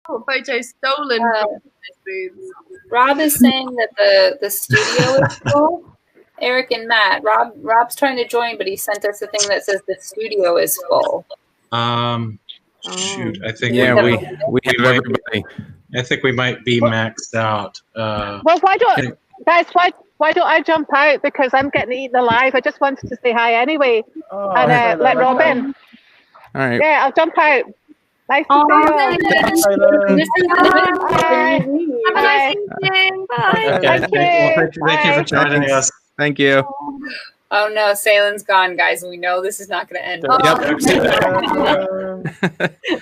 photos stolen from those booths. Rob is saying that the studio is full. Eric and Matt, Rob's trying to join, but he sent us a thing that says the studio is full. Shoot, I think we have everybody. I think we might be maxed out. Well, why don't I jump out, because I'm getting eaten alive. I just wanted to say hi anyway, and let Rob in. All right. Yeah, I'll jump out. Nice to see you. Have a nice evening. Bye. Thank you for joining us. Thank you. Oh no, Seylan's gone, guys. We know this is not going to end.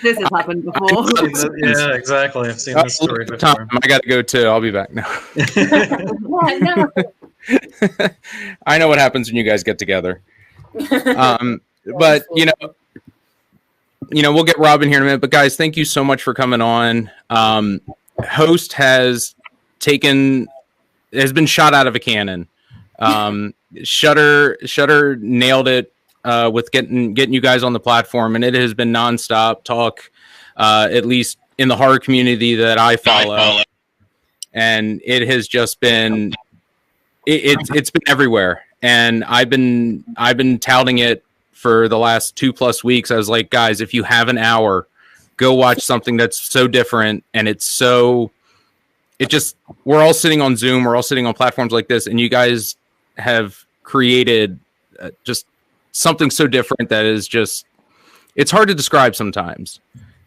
This has happened before. Yeah, exactly. I've seen this story before. I got to go too. I'll be back now. I know what happens when you guys get together. But we'll get Rob in here in a minute. But guys, thank you so much for coming on. Host has been shot out of a cannon. Shudder nailed it with getting you guys on the platform, and it has been nonstop talk, at least in the horror community that I follow, and it has just been it's been everywhere. And I've been touting it for the last 2+ weeks. I was like, guys, if you have an hour, go watch something that's so different, and we're all sitting on Zoom, we're all sitting on platforms like this, and you guys have created just something so different that is just, it's hard to describe sometimes,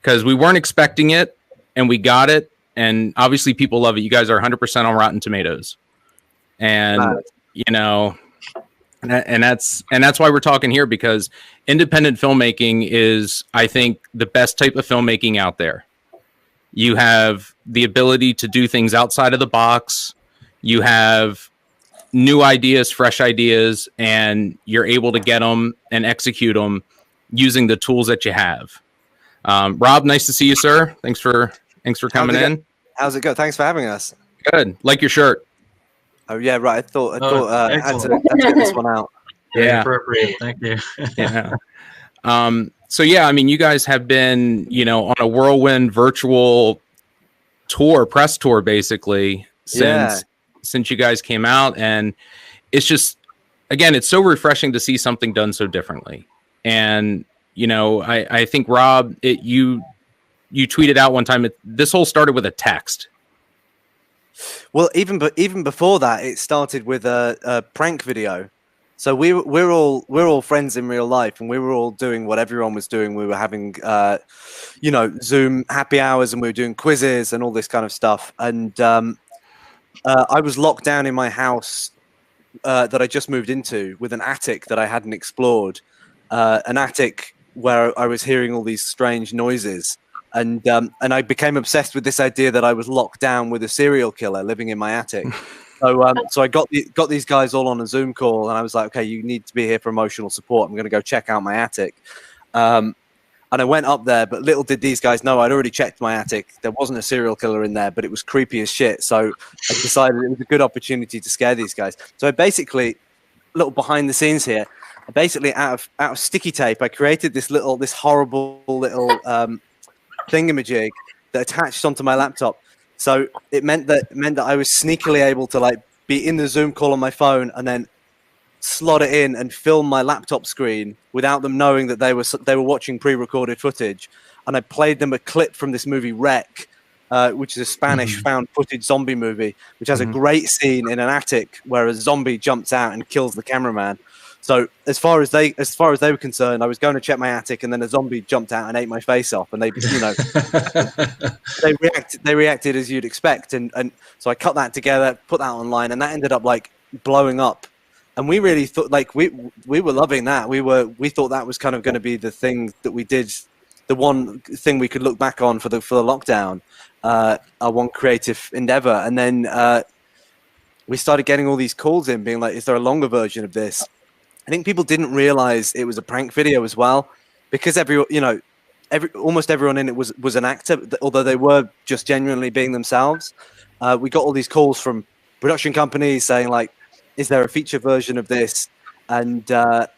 because we weren't expecting it and we got it, and obviously people love it. You guys are 100% on Rotten Tomatoes, and and that's why we're talking here, because independent filmmaking is, I think, the best type of filmmaking out there. You have the ability to do things outside of the box. You have new ideas, fresh ideas, and you're able to get them and execute them using the tools that you have. Rob, nice to see you, sir. Thanks for coming in. How's it go? Thanks for having us. Good. Like your shirt. Oh yeah, right. I thought I had to get this one out. Yeah, appropriate. Thank you. Yeah. So yeah, I mean, you guys have been, on a whirlwind virtual tour, press tour, basically since you guys came out, and it's just, again, it's so refreshing to see something done so differently. And I think, Rob, you tweeted out one time, this whole started with a text. Well, even before that, it started with a prank video. So we're all friends in real life, and we were all doing what everyone was doing. We were having Zoom happy hours, and we were doing quizzes and all this kind of stuff. And I was locked down in my house that I just moved into, with an attic that I hadn't explored, an attic where I was hearing all these strange noises. And I became obsessed with this idea that I was locked down with a serial killer living in my attic. So I got these guys all on a Zoom call, and I was like, okay, you need to be here for emotional support. I'm going to go check out my attic. And I went up there, but little did these guys know I'd already checked my attic. There wasn't a serial killer in there, but it was creepy as shit. So I decided it was a good opportunity to scare these guys. So I basically, little behind the scenes here, out of sticky tape, I created this horrible little thingamajig that attached onto my laptop. So it meant that I was sneakily able to be in the Zoom call on my phone and then slot it in and film my laptop screen without them knowing that they were watching pre-recorded footage. And I played them a clip from this movie Wreck, which is a Spanish found footage zombie movie, which has a great scene in an attic where a zombie jumps out and kills the cameraman. So as far as they were concerned, I was going to check my attic, and then a zombie jumped out and ate my face off. And they reacted as you'd expect. And so I cut that together, put that online, and that ended up blowing up. And we really thought we were loving that. We thought that was kind of going to be the thing that we did, the one thing we could look back on for the lockdown, our one creative endeavor. And then we started getting all these calls in, being like, "Is there a longer version of this?" I think people didn't realize it was a prank video as well, because almost everyone in it was an actor, although they were just genuinely being themselves. We got all these calls from production companies saying is there a feature version of this? And so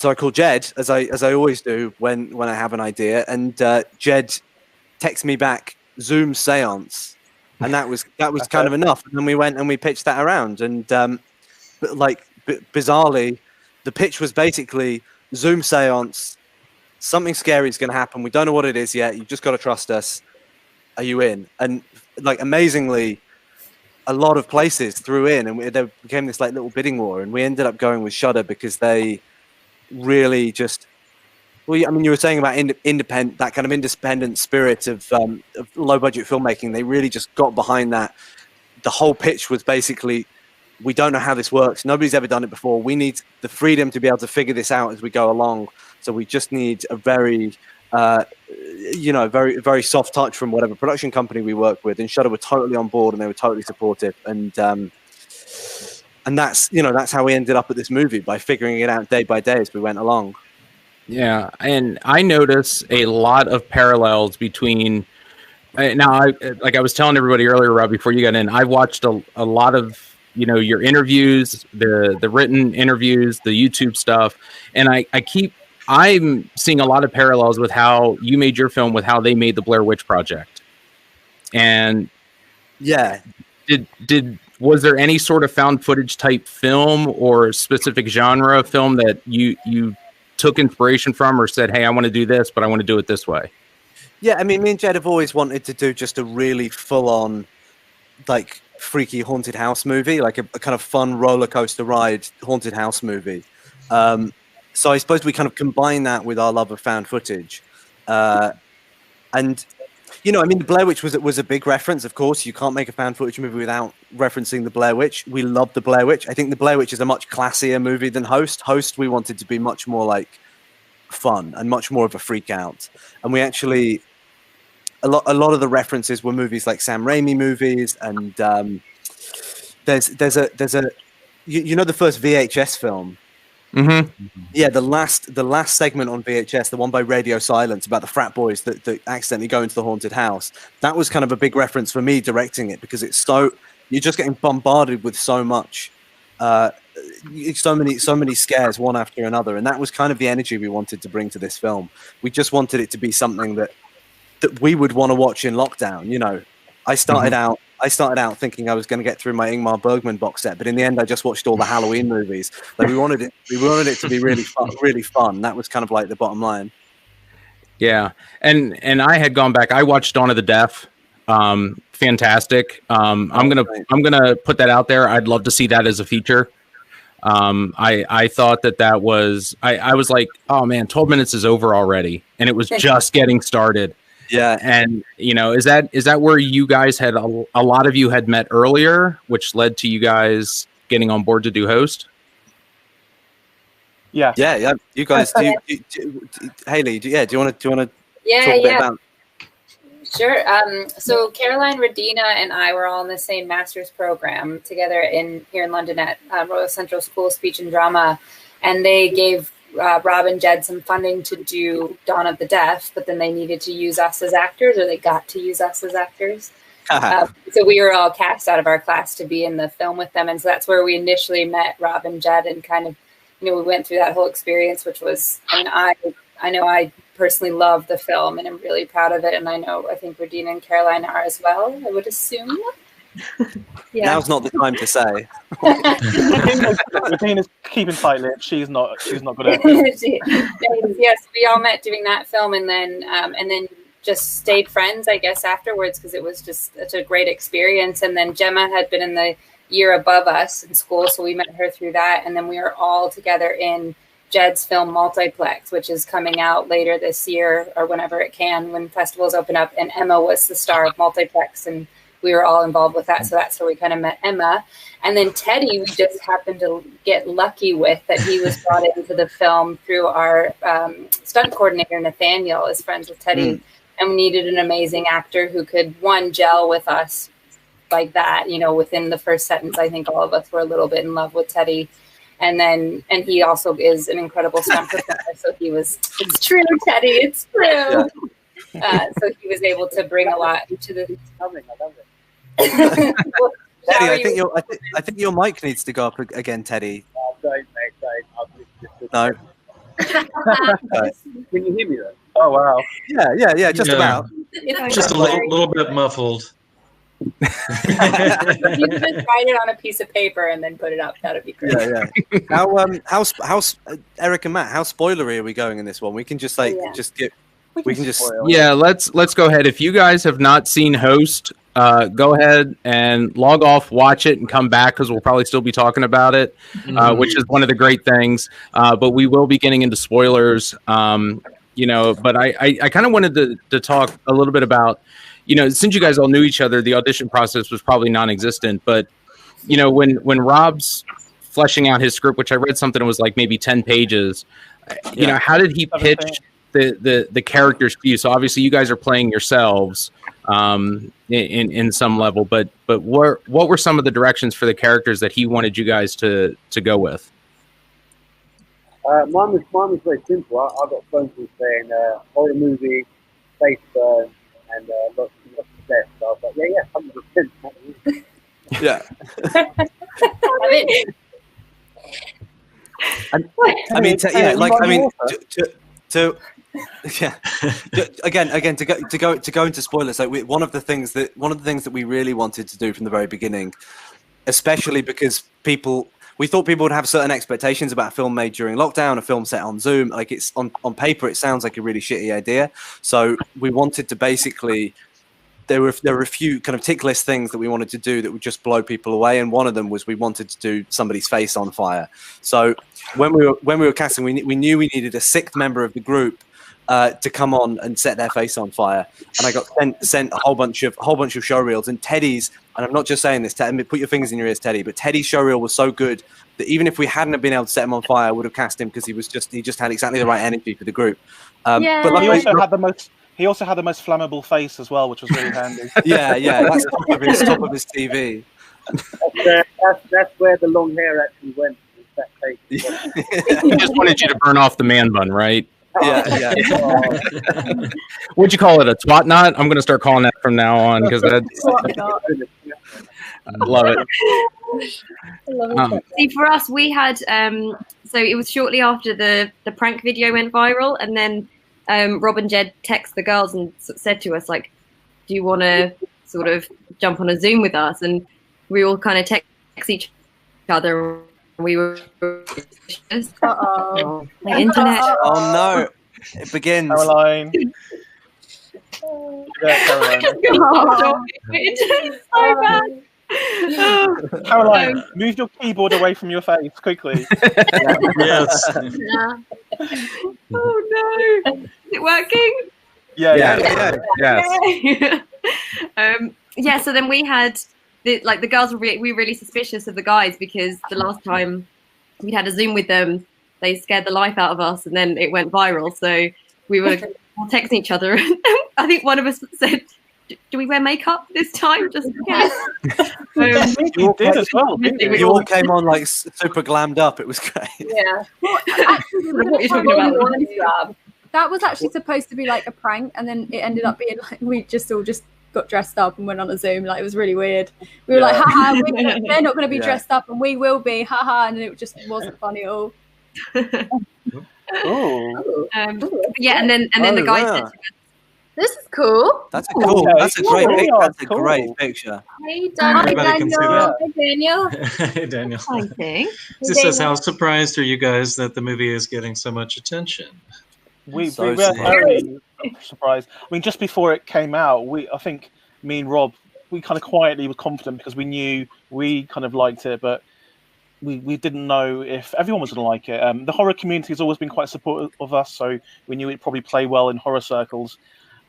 I called Jed, as I always do when I have an idea, and Jed text me back Zoom seance, and that was kind of enough. And then we went and we pitched that around, and bizarrely, the pitch was basically Zoom seance. Something scary is going to happen. We don't know what it is yet. You just got to trust us. Are you in? And like amazingly, a lot of places threw in, and there became this like little bidding war. And we ended up going with Shudder because they really just. Well, I mean, you were saying about independent, that kind of independent spirit of low budget filmmaking. They really just got behind that. The whole pitch was basically, we don't know how this works. Nobody's ever done it before. We need the freedom to be able to figure this out as we go along. So we just need a very, very, very soft touch from whatever production company we work with. And Shudder were totally on board, and they were totally supportive. And that's, that's how we ended up at this movie, by figuring it out day by day as we went along. Yeah, and I notice a lot of parallels between. Now, I was telling everybody earlier, Rob, before you got in, I watched a lot of your interviews, the written interviews, the YouTube stuff, and I'm seeing a lot of parallels with how you made your film with how they made the Blair Witch Project. And yeah, was there any sort of found footage type film or specific genre of film that you took inspiration from, or said, hey, I want to do this, but I want to do it this way? Yeah, I mean, me and Jed have always wanted to do just a really full-on, like, freaky haunted house movie, like a kind of fun roller coaster ride haunted house movie. So I suppose we kind of combine that with our love of found footage. And, the Blair Witch was a big reference, of course. You can't make a found footage movie without referencing the Blair Witch. We love the Blair Witch. I think the Blair Witch is a much classier movie than Host. Host, we wanted to be much more like fun and much more of a freak out. And we actually, a lot of the references were movies like Sam Raimi movies. And there's the first VHS film. Mm-hmm. Yeah, the last segment on VHS, the one by Radio Silence about the frat boys that accidentally go into the haunted house. That was kind of a big reference for me directing it, because it's you're just getting bombarded with so much, so many scares one after another, and that was kind of the energy we wanted to bring to this film. We just wanted it to be something that we would want to watch in lockdown. I started out thinking I was going to get through my Ingmar Bergman box set, but in the end, I just watched all the Halloween movies. Like we wanted it to be really fun, really fun. That was kind of like the bottom line. Yeah, and I had gone back. I watched Dawn of the Deaf. Fantastic. I'm gonna put that out there. I'd love to see that as a feature. I thought that was. I was like, oh man, 12 minutes is over already, and it was just getting started. Yeah, and is that where you guys had a lot of you had met earlier, which led to you guys getting on board to do Host? Yeah. You guys, Haley, do you want to talk a bit about? Sure. So Caroline, Radina, and I were all in the same master's program together here in London at Royal Central School of Speech and Drama, and they gave Rob and Jed some funding to do Dawn of the Deaf, but then they needed to use us as actors, or they got to use us as actors. So we were all cast out of our class to be in the film with them, and so that's where we initially met Rob and Jed, and kind of, we went through that whole experience, which was, I know I personally love the film, and I'm really proud of it, and I think Radina and Caroline are as well, I would assume. Yeah. Now's not the time to say. Radina's keeping tight-lipped. She's not good at Yes, we all met doing that film, and then just stayed friends, I guess, afterwards, because it was just such a great experience. And then Jemma had been in the year above us in school, so we met her through that, and then we were all together in Jed's film Multiplex, which is coming out later this year, or whenever it can, when festivals open up. And Emma was the star of Multiplex, and we were all involved with that. So that's where we kind of met Emma. And then Teddy, we just happened to get lucky with that. He was brought into the film through our stunt coordinator, Nathaniel, is friends with Teddy. And we needed an amazing actor who could, gel with us like that. Within the first sentence, I think all of us were a little bit in love with Teddy. And he also is an incredible stunt performer. So it's true, Teddy, it's true. Yeah. So he was able to bring a lot to the. Teddy, I think your mic needs to go up again, Teddy. No. Can you hear me then? Oh wow. Yeah, just about. It's just a little bit muffled. You can just write it on a piece of paper and then put it up. That'd be great. Yeah. How Eric and Matt, how spoilery are we going in this one? We can just like yeah. Let's go ahead. If you guys have not seen Host, go ahead and log off, watch it, and come back because we'll probably still be talking about it, which is one of the great things. But we will be getting into spoilers. But I kind of wanted to talk a little bit about. Since you guys all knew each other, the audition process was probably non-existent. But, when Rob's fleshing out his script, which I read something that was like maybe 10 pages, how did he pitch the characters to you? So obviously you guys are playing yourselves in some level, but what were some of the directions for the characters that he wanted you guys to go with? Mine was very simple. I got phone calls saying horror movie, face burn, and lots of death. So I was like, 100%. Yeah. Again, to go into spoilers, like one of the things that we really wanted to do from the very beginning, especially because we thought people would have certain expectations about a film made during lockdown, a film set on Zoom. Like it's on paper, it sounds like a really shitty idea. So we wanted to basically, there were a few kind of tick list things that we wanted to do that would just blow people away. And one of them was we wanted to do somebody's face on fire. So when we were casting, we knew we needed a sixth member of the group to come on and set their face on fire. And I got sent a whole bunch of show reels, and Teddy's, and I'm not just saying this, put your fingers in your ears, Teddy, but Teddy's show reel was so good that even if we hadn't been able to set him on fire, I would have cast him because he just had exactly the right energy for the group. But he also had the most flammable face as well, which was really handy. Yeah, that's top of his TV. That's where the long hair actually went. That face. He just wanted you to burn off the man bun, right? Yeah. What'd you call it? A twat knot? I'm going to start calling that from now on because that's. I love it. See, for us, we had so it was shortly after the prank video went viral, and then Rob and Jed text the girls and said to us like, "Do you want to sort of jump on a Zoom with us?" And we all kind of text each other. We were the internet. Oh no! It begins. Caroline. It's so bad. Caroline, move your keyboard away from your face quickly. Yes. Yeah. Oh no! Is it working? Yeah. Yeah. So then we had. The girls were really suspicious of the guys because the last time we had a Zoom with them, they scared the life out of us, and then it went viral. So we were texting each other. I think one of us said, "Do we wear makeup this time?" Just you did as well. You all came on like super glammed up. It was great. Yeah. What you're talking about? That was actually supposed to be like a prank, and then it ended up being like we just got dressed up and went on a Zoom. Like it was really weird. We were like, haha, they're not going to be dressed up and we will be, haha, and it just wasn't funny at all. Yeah, and then the guy said to us, "This is cool." That's a great picture. Hey, Daniel. Hey, Daniel. I think. This says, how surprised are you guys that the movie is getting so much attention? We were very surprised. I mean, just before it came out, I think me and Rob, we kind of quietly were confident because we knew we kind of liked it, but we didn't know if everyone was going to like it. The horror community has always been quite supportive of us, so we knew it'd probably play well in horror circles.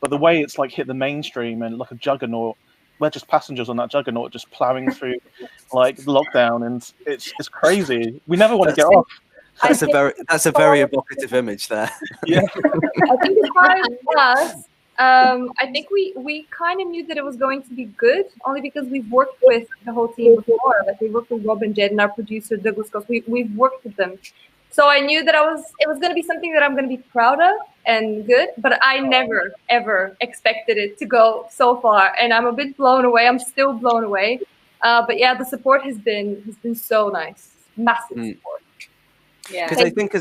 But the way it's like hit the mainstream and like a juggernaut, we're just passengers on that juggernaut, just plowing through like lockdown, and it's crazy. We never want to get off. That's a very evocative image there. Yeah. I think as far as us, I think we kind of knew that it was going to be good, only because we've worked with the whole team before. Like we worked with Rob and Jed and our producer Douglas Goss. We've worked with them, so I knew that it was going to be something that I'm going to be proud of and good. But I never ever expected it to go so far, and I'm a bit blown away. I'm still blown away. But yeah, the support has been so nice, massive support. Yeah, because I think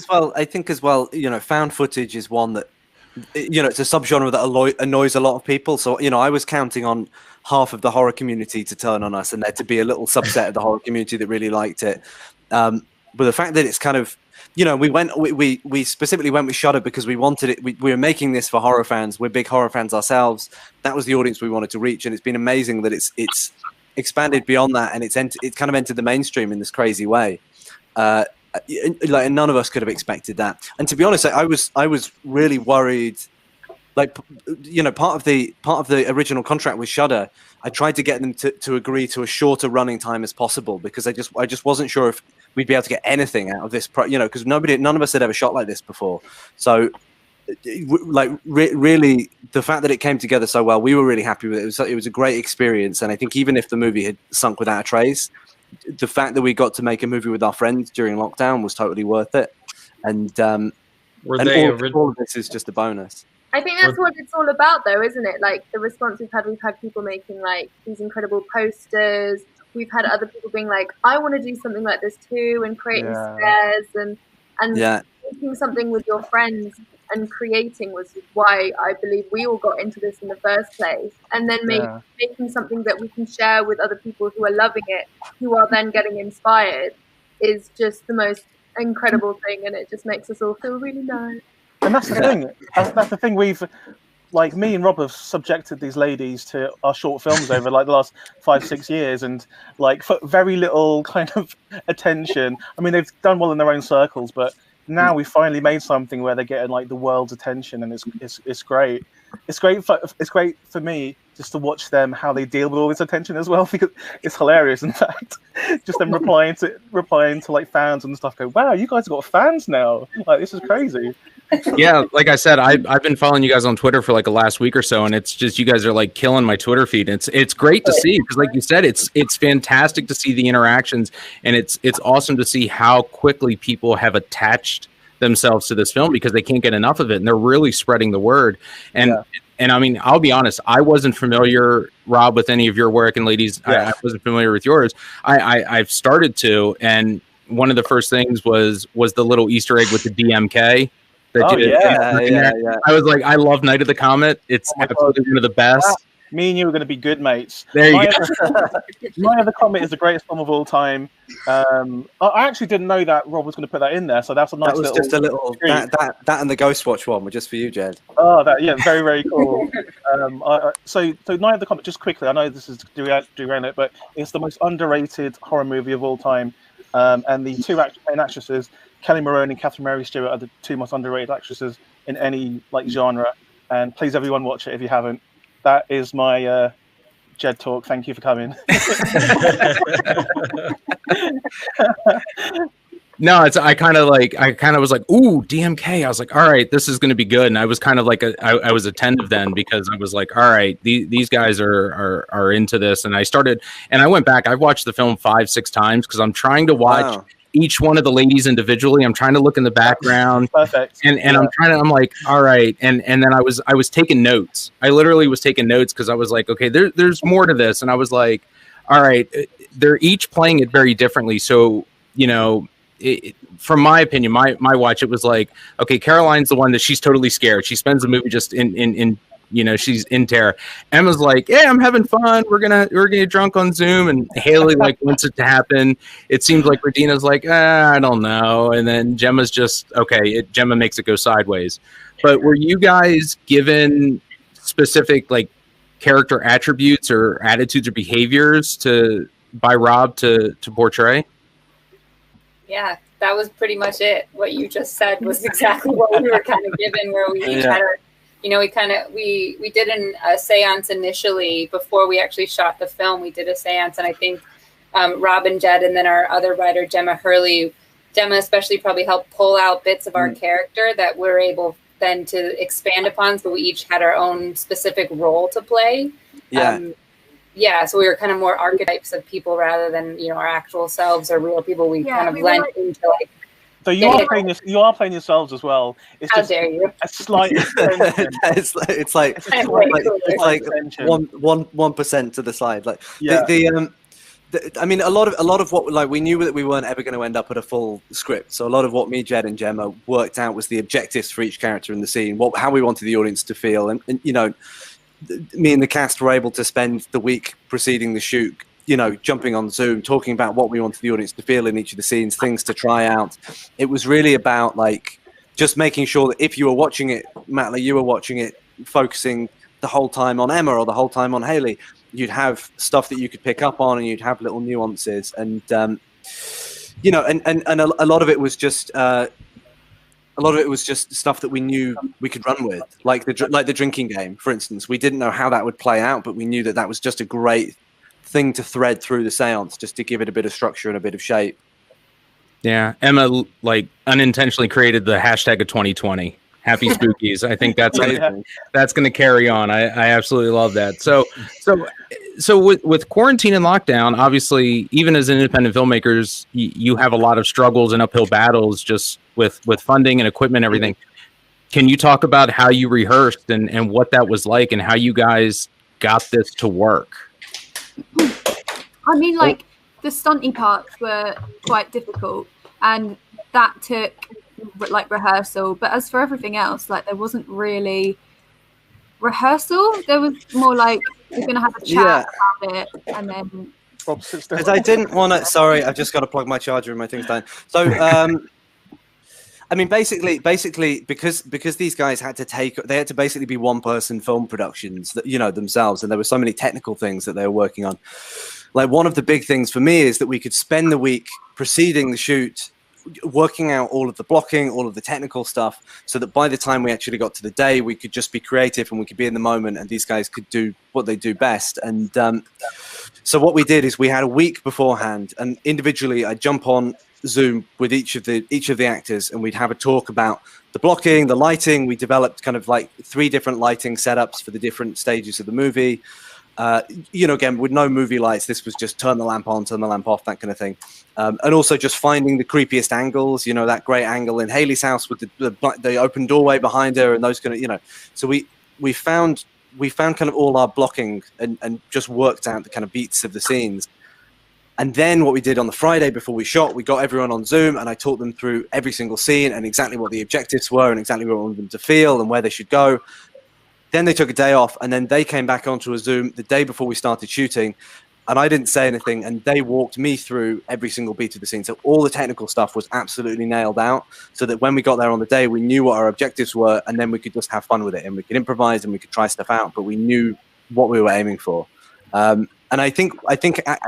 as well, found footage is one that it's a subgenre that annoys a lot of people. So, I was counting on half of the horror community to turn on us and there to be a little subset of the horror community that really liked it. But the fact that it's kind of, we specifically went with Shudder because we wanted it. We were making this for horror fans. We're big horror fans ourselves. That was the audience we wanted to reach. And it's been amazing that it's expanded beyond that. And it's kind of entered the mainstream in this crazy way. Like none of us could have expected that. And to be honest, I was really worried. Like, part of the original contract with Shudder, I tried to get them to agree to a shorter running time as possible because I just wasn't sure if we'd be able to get anything out of this, because none of us had ever shot like this before. So, really, the fact that it came together so well, we were really happy with it. It was a great experience, and I think even if the movie had sunk without a trace, the fact that we got to make a movie with our friends during lockdown was totally worth it. And all of this is just a bonus. I think that's what it's all about, though, isn't it? Like the response we've had people making like these incredible posters. We've had other people being like, I want to do something like this too, and creating squares and making something with your friends and creating was why I believe we all got into this in the first place. And then making something that we can share with other people who are loving it, who are then getting inspired, is just the most incredible thing, and it just makes us all feel really nice. And that's the thing. That's the thing. We've, like, me and Rob have subjected these ladies to our short films over like the last 5-6 years, and like for very little kind of attention. I mean, they've done well in their own circles, but now we finally made something where they're getting like the world's attention, and it's great. It's great for me just to watch them, how they deal with all this attention as well, because it's hilarious. In fact, just them replying to like fans and stuff. Go, wow, you guys have got fans now. Like, this is crazy. Yeah, like I said, I've been following you guys on Twitter for like the last week or so, and it's just you guys are like killing my Twitter feed. It's great to see because, like you said, it's fantastic to see the interactions, and it's awesome to see how quickly people have attached themselves to this film because they can't get enough of it, and they're really spreading the word. And I mean, I'll be honest, I wasn't familiar, Rob, with any of your work, and ladies, I wasn't familiar with yours. I've started to, and one of the first things was the little Easter egg with the DMK. I was like, I love Night of the Comet. It's absolutely one of the best. Wow. Me and you are going to be good mates. There you go. Night of the Comet is the greatest film of all time. I actually didn't know that Rob was going to put that in there, so that's a nice. That was just a little. That and the Ghostwatch one were just for you, Jed. Oh, very very cool. So Night of the Comet, just quickly. I know this is derailing it, but it's the most underrated horror movie of all time. And the two main actresses, Kelly Maroney and Catherine Mary Stewart, are the two most underrated actresses in any like genre. And please, everyone, watch it if you haven't. That is my Jed talk. Thank you for coming. No, I kind of was like, ooh, DMK. I was like, all right, this is going to be good. And I was kind of like, I was attentive then because I was like, all right, these guys are into this. And I went back. I've watched the film 5-6 times because I'm trying to watch each one of the ladies individually. I'm trying to look in the background. Perfect. And I'm like, all right. And then I was taking notes. I literally was taking notes because I was like, okay, there's more to this. And I was like, all right, they're each playing it very differently. So, from my opinion, my watch, it was like, okay, Caroline's the one that she's totally scared. She spends the movie just in she's in terror. Emma's like, yeah, I'm having fun. We're gonna get drunk on Zoom. And Haley like wants it to happen. It seems like Radina's like, I don't know. And then Gemma's just okay. Jemma makes it go sideways. But were you guys given specific like character attributes or attitudes or behaviors by Rob to portray? Yeah, that was pretty much it. What you just said was exactly what we were kind of given, where we each had our, we did a seance initially before we actually shot the film. We did a seance, and I think Rob and Jed, and then our other writer, Gemma especially probably helped pull out bits of our character that we're able then to expand upon. So we each had our own specific role to play. So we were kind of more archetypes of people rather than our actual selves or real people. We kind of blend into like. So you are playing yourselves as well. It's How dare you? A slight. it's like 1% to the side. Like I mean, a lot of what, like, we knew that we weren't ever going to end up at a full script. So a lot of what me, Jed, and Jemma worked out was the objectives for each character in the scene, how we wanted the audience to feel, and you know, me and the cast were able to spend the week preceding the shoot, you know, jumping on Zoom, talking about what we wanted the audience to feel in each of the scenes, things to try out. It was really about, like, just making sure that if you were watching it, Matt, like, you were watching it, focusing the whole time on Emma or the whole time on Haley, you'd have stuff that you could pick up on, and you'd have little nuances, and you know, and a lot of it was just stuff that we knew we could run with, like the drinking game, for instance. We didn't know how that would play out, but we knew that that was just a great thing to thread through the seance, just to give it a bit of structure and a bit of shape. Yeah, Emma, like, unintentionally created the hashtag of 2020. Happy Spookies. I think that's going to carry on. I absolutely love that. So with quarantine and lockdown, obviously, even as independent filmmakers, you have a lot of struggles and uphill battles just with funding and equipment and everything. Can you talk about how you rehearsed and what that was like, and how you guys got this to work? I mean, like, the stunty parts were quite difficult, and that took, like, rehearsal. But as for everything else, like, there wasn't really rehearsal. There was more like, we're going to have a chat about it, and then... Because I didn't want to... Sorry, I've just got to plug my charger and my thing's down. So, I mean, basically, because these guys had to basically be one-person film productions, that, you know, themselves, and there were so many technical things that they were working on. Like, one of the big things for me is that we could spend the week preceding the shoot working out all of the blocking, all of the technical stuff, so that by the time we actually got to the day, we could just be creative and we could be in the moment, and these guys could do what they do best. And so what we did is we had a week beforehand, and individually I'd jump on Zoom with each of the actors, and we'd have a talk about the blocking, the lighting. We developed kind of like 3 different lighting setups for the different stages of the movie. You know, again, with no movie lights, this was just turn the lamp on, turn the lamp off, that kind of thing. And also just finding the creepiest angles, you know, that great angle in Haley's house with the open doorway behind her, and those kind of, you know. So we found kind of all our blocking and just worked out the kind of beats of the scenes. And then what we did on the Friday before we shot, we got everyone on Zoom, and I taught them through every single scene and exactly what the objectives were and exactly what I wanted them to feel and where they should go. Then they took a day off, and then they came back onto a Zoom the day before we started shooting, and I didn't say anything, and they walked me through every single beat of the scene. So all the technical stuff was absolutely nailed out, so that when we got there on the day, we knew what our objectives were, and then we could just have fun with it, and we could improvise and we could try stuff out, but we knew what we were aiming for. And I think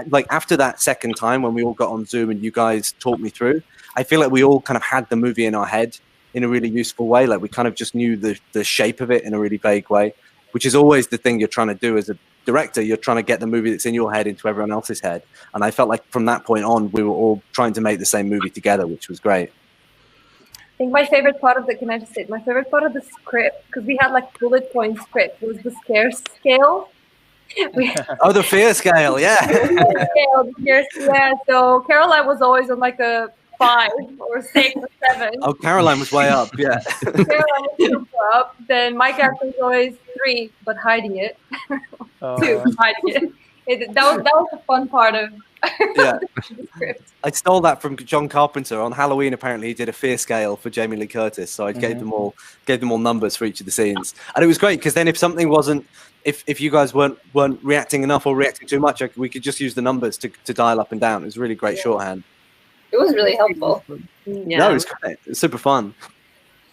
like after that second time when we all got on Zoom and you guys talked me through, I feel like we all kind of had the movie in our head in a really useful way. Like, we kind of just knew the shape of it in a really vague way, which is always the thing you're trying to do as a director. You're trying to get the movie that's in your head into everyone else's head. And I felt like from that point on, we were all trying to make the same movie together, which was great. I think my favorite part of my favorite part of the script, because we had like bullet point script, was the scare scale. Oh, the fear scale, yeah. The fear scale, yeah. So Caroline was always on like a 5 or 6 or 7. Oh, Caroline was way up, yeah. Caroline was super up. Then my character was always 3, but hiding it. 2, hiding it. That was the fun part of the script. I stole that from John Carpenter on Halloween. Apparently, he did a fear scale for Jamie Lee Curtis, so I gave them all numbers for each of the scenes, and it was great because then if something wasn't, if you guys weren't reacting enough or reacting too much, we could just use the numbers to dial up and down. It was really great shorthand. It was really helpful. Yeah. No, it was great. It was super fun.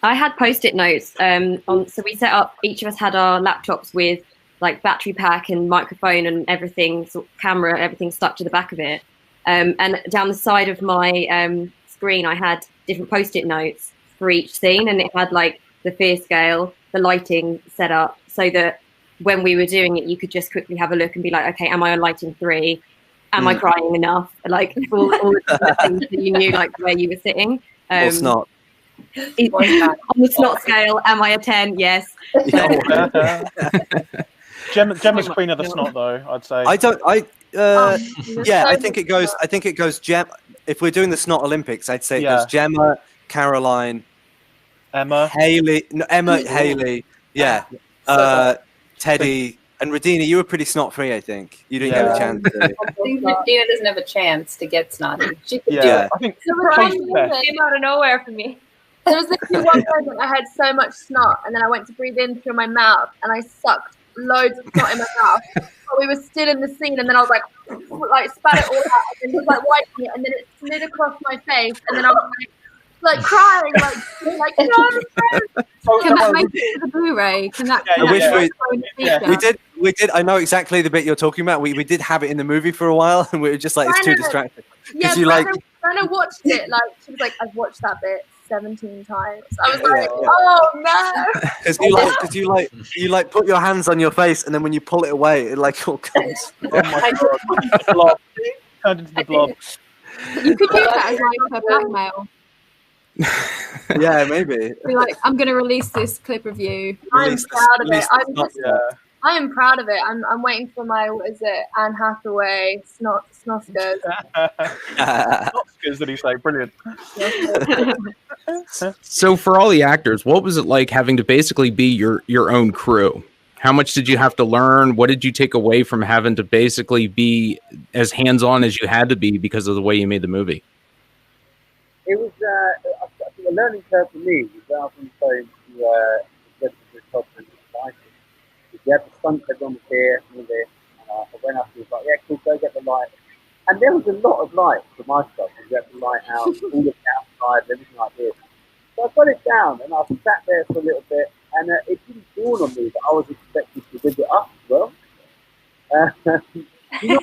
I had Post-it notes. So we set up, each of us had our laptops with like battery pack and microphone and everything, sort of camera, everything stuck to the back of it. And down the side of my screen, I had different Post-it notes for each scene, and it had like the fear scale, the lighting set up, so that when we were doing it, you could just quickly have a look and be like, okay, am I on lighting 3? Am I crying enough? Like all the things that you knew, like where you were sitting. Or snot. On the snot scale, am I a 10? Yes. Gemma's queen of the snot, though. I'd say. I think it goes. If we're doing the snot Olympics, I'd say it goes Jemma, Caroline, Emma, Haley. No, Emma, Haley. Yeah. Teddy, And Radina, you were pretty snot free, I think. You didn't get a chance. I think Radina doesn't have a chance to get snotty. She could do Yeah, it. I think It came out of nowhere for me. There was literally one moment I had so much snot, and then I went to breathe in through my mouth, and I sucked loads of snot in my mouth. But we were still in the scene, and then I was like spat it all out, and he was like wiping it, and then it slid across my face, and then I was like crying, like no. Can that make it to the Blu-ray? Can that? I wish we did. I know exactly the bit you're talking about. We did have it in the movie for a while, and we were just like, it's too distracting. Yeah, Brenna watched it. Like she was like, I've watched that bit 17 times. I was like, oh no. Because you put your hands on your face, and then when you pull it away, it like all comes. Oh my god! Turned into the blob. You could do that as like a blackmail. Yeah, maybe. Be like, I'm going to release this clip of you. I'm proud of it. I am proud of it. I'm waiting for my, what is it, Anne Hathaway Snoskers. Snoskers, did he say? Brilliant. So for all the actors, what was it like having to basically be your own crew? How much did you have to learn? What did you take away from having to basically be as hands-on as you had to be because of the way you made the movie? It was a learning curve for me. I was on the phone to get to the top and we had the stunt everyone was here, and I went up and was like, yeah, cool, go get the light. And there was a lot of light for my stuff. We had the light out, all the outside, everything like this. So I got it down, and I sat there for a little bit, and it didn't dawn on me that I was expected to rig it up as well. You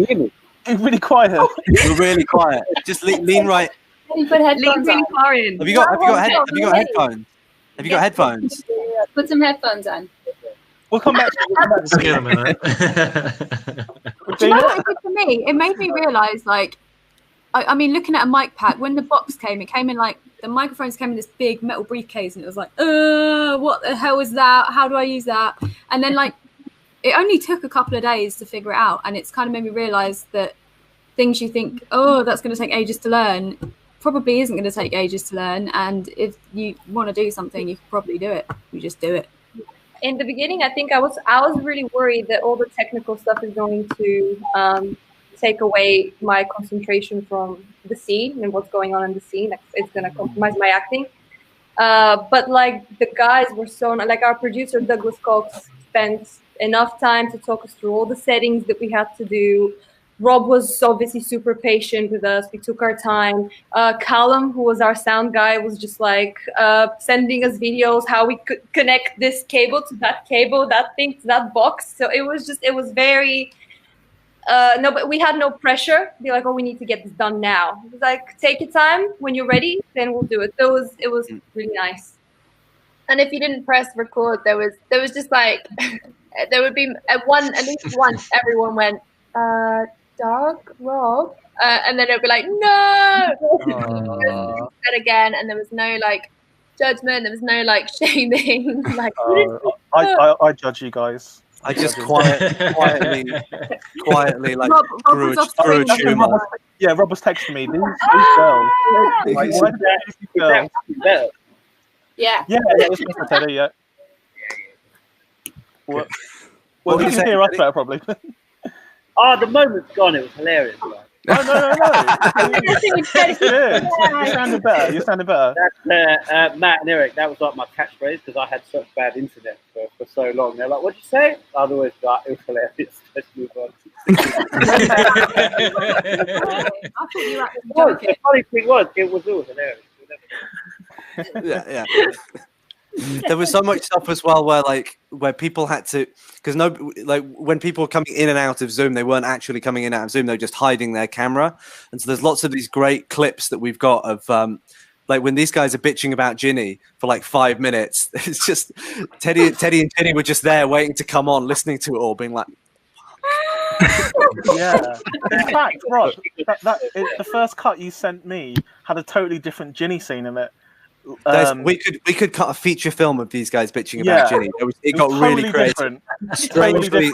hear me? It's really quiet. You're really quiet. Just lean right. You put headphones on. Have you got headphones? Have you got headphones? Put some headphones on. We'll come back to Just give a minute. Do you know what it did for me? It made me realise, like, I mean, looking at a mic pack, when the box came, it came in like, the microphones came in this big metal briefcase, and it was like, what the hell is that? How do I use that? And then, like, it only took a couple of days to figure it out, and it's kind of made me realise that things you think, oh, that's going to take ages to learn, probably isn't going to take ages to learn. And if you want to do something, you can probably do it. You just do it. In the beginning, I think I was really worried that all the technical stuff is going to take away my concentration from the scene and what's going on in the scene. It's going to compromise my acting. But like the guys were so, like our producer Douglas Cox spent enough time to talk us through all the settings that we had to do. Rob was obviously super patient with us. We took our time. Callum, who was our sound guy, was just like sending us videos how we could connect this cable to that cable, that thing to that box. So it was very, no, but we had no pressure. Be like, oh, we need to get this done now. It was like, take your time. When you're ready, then we'll do it. So it was really nice. And if you didn't press record, there was just like, there would be at least once everyone went, Doug, Rob, and then it'll be like, no, said again, and there was no like judgment, there was no like shaming. Like, I judge you guys. I just quietly like grew a tumor. Yeah, Rob was texting me. These girls, like, why did these girls? Yeah, it was Mr. Teddy. Yeah. Well, you can hear us better probably. The moment's gone. It was hilarious. Like. No. You sounded better. That's Matt and Eric. That was like my catchphrase because I had such bad internet for so long. They're like, "What'd you say?" Otherwise, like, it was hilarious. Let's move on. I thought you were actually joking. The funny thing was, it was all hilarious. Yeah. There was so much stuff as well where people had to, because when people were coming in and out of Zoom, they weren't actually coming in and out of Zoom, they were just hiding their camera. And so there's lots of these great clips that we've got of like when these guys are bitching about Ginny for like 5 minutes. It's just Teddy and Ginny were just there waiting to come on, listening to it all, being like, yeah. In fact, Rob, the first cut you sent me had a totally different Ginny scene in it. We could cut a feature film of these guys bitching about Ginny. It got totally really creative, strangely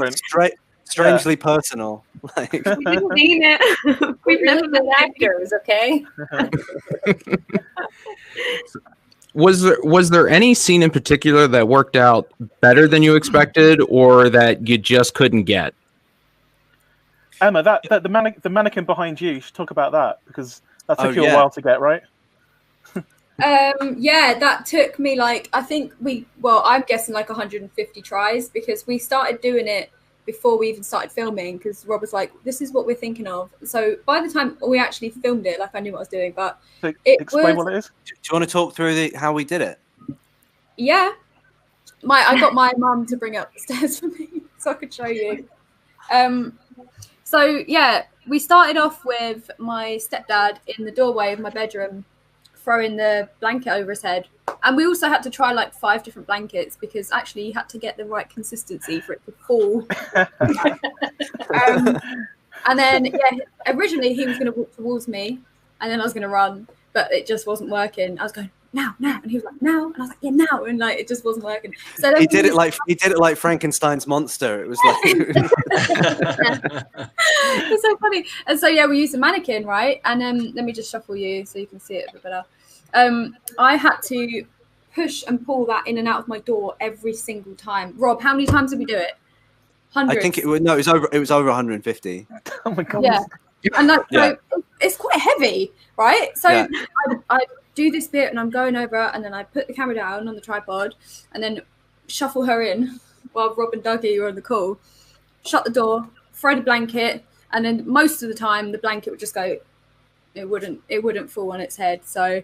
personal. Like, we've seen it. We've never been actors, okay? Was there any scene in particular that worked out better than you expected, or that you just couldn't get? Emma, the mannequin behind you should talk about that, because that took you a while to get, right? Yeah, that took me I'm guessing like 150 tries, because we started doing it before we even started filming, because Rob was like, this is what we're thinking of. So by the time we actually filmed it, like, I knew what I was doing, but explain what it is. Do you want to talk through how we did it? Yeah, I got my mum to bring up the stairs for me so I could show you. So yeah, we started off with my stepdad in the doorway of my bedroom throwing the blanket over his head, and we also had to try like 5 different blankets, because actually you had to get the right consistency for it to fall. And then originally he was going to walk towards me, and then I was going to run, but it just wasn't working. I was going, now, and he was like, now, and I was like, yeah, now, and like it just wasn't working. So then he did it like Frankenstein's monster. It was like it's so funny. And so we used a mannequin, right? And let me just shuffle you so you can see it a bit better. I had to push and pull that in and out of my door every single time. Rob, how many times did we do it? Hundreds. I think it was over 150. Oh my god. Yeah. And so it's quite heavy, right? So I do this bit, and I'm going over, and then I put the camera down on the tripod, and then shuffle her in while Rob and Dougie were on the call. Shut the door, throw the blanket, and then most of the time the blanket would just go. It wouldn't fall on its head. So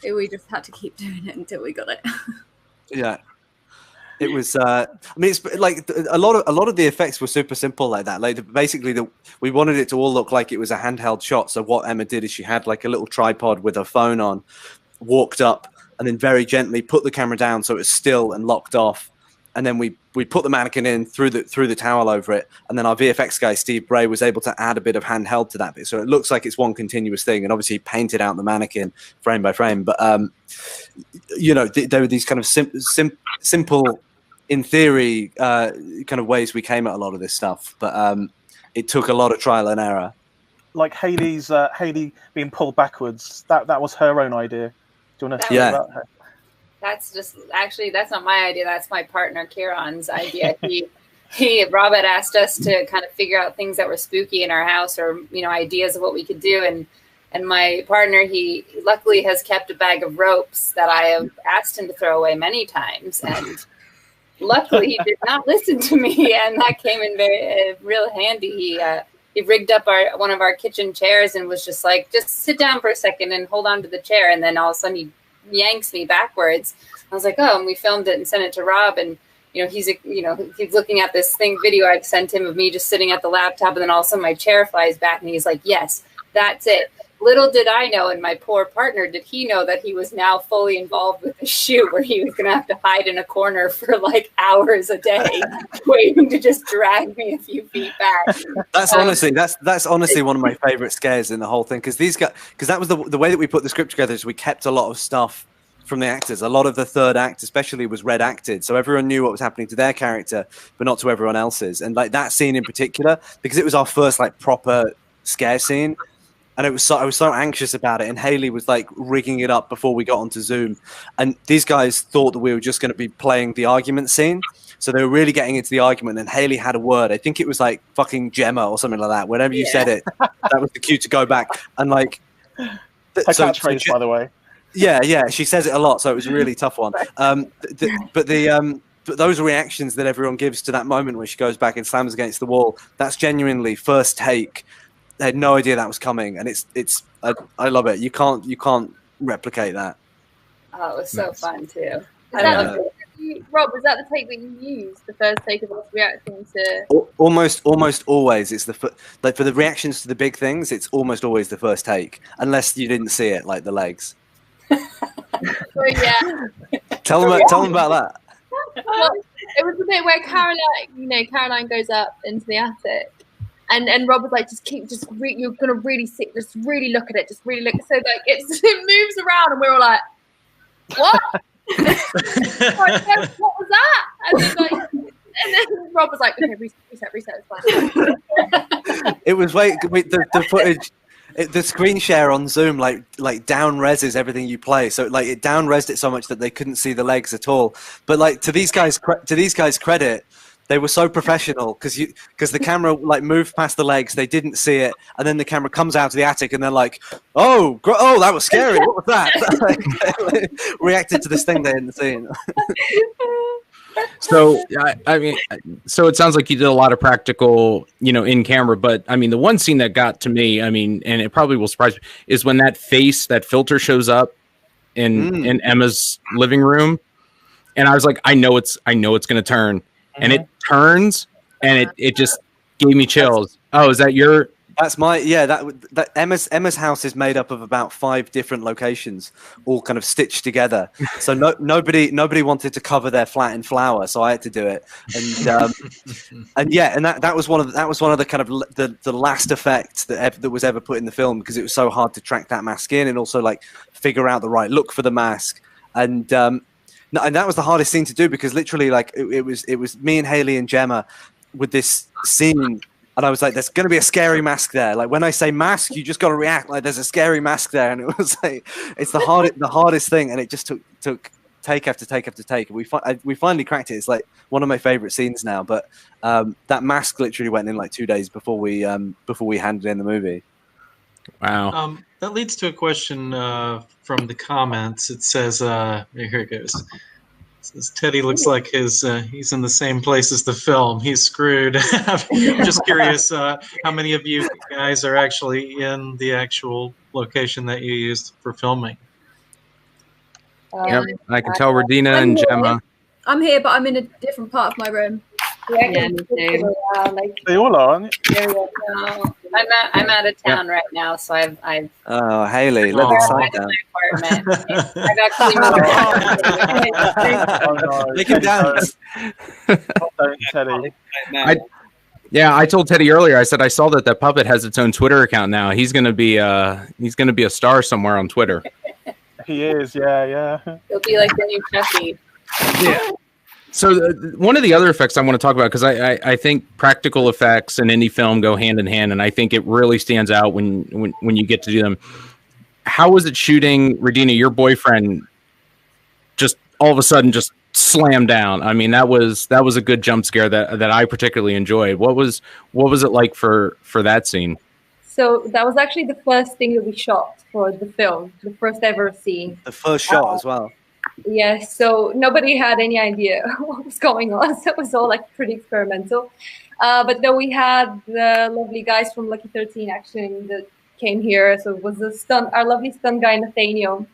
we just had to keep doing it until we got it. Yeah. It was. I mean, it's like a lot of the effects were super simple like that. Like basically, we wanted it to all look like it was a handheld shot. So what Emma did is she had like a little tripod with her phone on, walked up, and then very gently put the camera down so it was still and locked off. And then we put the mannequin in, threw the towel over it, and then our VFX guy Steve Bray was able to add a bit of handheld to that bit, so it looks like it's one continuous thing. And obviously, he painted out the mannequin frame by frame. But there were these kind of simple, in theory, kind of ways we came at a lot of this stuff. But it took a lot of trial and error. Like Hayley being pulled backwards. That was her own idea. Do you want to talk about her? That's not my idea. That's my partner Kieran's idea. Rob had asked us to kind of figure out things that were spooky in our house, or ideas of what we could do. And my partner, he luckily has kept a bag of ropes that I have asked him to throw away many times, and luckily he did not listen to me, and that came in very real handy. He rigged up one of our kitchen chairs and was just like, just sit down for a second and hold on to the chair, and then all of a sudden he yanks me backwards. I was like, oh, and we filmed it and sent it to Rob, and he's looking at this video I'd sent him of me just sitting at the laptop, and then all of a sudden my chair flies back, and he's like, yes, that's it. Little did I know, and my poor partner, did he know that he was now fully involved with the shoot, where he was going to have to hide in a corner for like hours a day, waiting to just drag me a few feet back. That's honestly one of my favorite scares in the whole thing, because that was the way that we put the script together. Is we kept a lot of stuff from the actors. A lot of the third act, especially, was red acted, so everyone knew what was happening to their character, but not to everyone else's. And like that scene in particular, because it was our first like proper scare scene. And I was so anxious about it, and Hayley was like rigging it up before we got onto Zoom, and these guys thought that we were just going to be playing the argument scene, so they were really getting into the argument. And Hayley had a word, I think it was like fucking Jemma or something like that. Whenever you said it, that was the cue to go back. And like, catchphrase, by the way. Yeah, she says it a lot, so it was a really tough one. But those reactions that everyone gives to that moment where she goes back and slams against the wall, that's genuinely first take. They had no idea that was coming, and I love it. You can't replicate that. Oh, it was so fun too. Rob, was that the take that you used? The first take of us reacting to? Almost always. It's for the reactions to the big things. It's almost always the first take, unless you didn't see it, like the legs. So yeah. Tell them about that. Well, it was the bit where Caroline goes up into the attic. And Rob was like, you're gonna really sit, just really look at it, just really look. So like it moves around, and we're all like, what? Like, what was that? And then Rob was like, okay, reset, it's fine. It was the footage. the screen share on Zoom like down reses everything you play, so like it down resed it so much that they couldn't see the legs at all. But like to these guys credit, they were so professional because the camera like moved past the legs, they didn't see it, and then the camera comes out of the attic and they're like, oh that was scary, what was that? Like, reacted to this thing they hadn't seen. So I mean, so it sounds like you did a lot of practical, in camera. But I mean, the one scene that got to me, I mean, and it probably will surprise you, is when that filter shows up in Emma's living room, and I was like, I know it's going to turn, and it turns, and it just gave me chills. Oh, is that your? That's that Emma's house is made up of about 5 different locations, all kind of stitched together. So nobody wanted to cover their flat in flour, so I had to do it. And that was one of the kind of the last effects that was ever put in the film, because it was so hard to track that mask in and also like figure out the right look for the mask. And that was the hardest thing to do, because literally like it was me and Haley and Jemma with this scene. And I was like, there's going to be a scary mask there. Like when I say mask, you just got to react like there's a scary mask there. And it was like, it's the hardest thing. And it just took take after take after take. We finally cracked it. It's like one of my favorite scenes now. But that mask literally went in like 2 days before we handed in the movie. Wow. That leads to a question from the comments. It says, here it goes. Says Teddy looks like he's in the same place as the film. He's screwed. I'm just curious how many of you guys are actually in the actual location that you used for filming. Yep, I can tell Radina and Jemma. I'm here, but I'm in a different part of my room. Yeah, me too. They all are, aren't No, I'm out of town right now, so I've oh, Haley, let me sign down. I've actually They can dance. Teddy. I told Teddy earlier. I said I saw that puppet has its own Twitter account now. He's gonna be a star somewhere on Twitter. He is, yeah. He'll be like the new Chucky. Yeah. So one of the other effects I want to talk about, because I think practical effects in any film go hand in hand, and I think it really stands out when you get to do them. How was it shooting, Radina? Your boyfriend just all of a sudden just slammed down. I mean, that was a good jump scare that I particularly enjoyed. What was it like for that scene? So that was actually the first thing that we shot for the film, the first ever scene. The first shot as well. Yes, so nobody had any idea what was going on, so it was all like pretty experimental. But then we had the lovely guys from Lucky 13 Action that came here. So it was our lovely stunt guy Nathaniel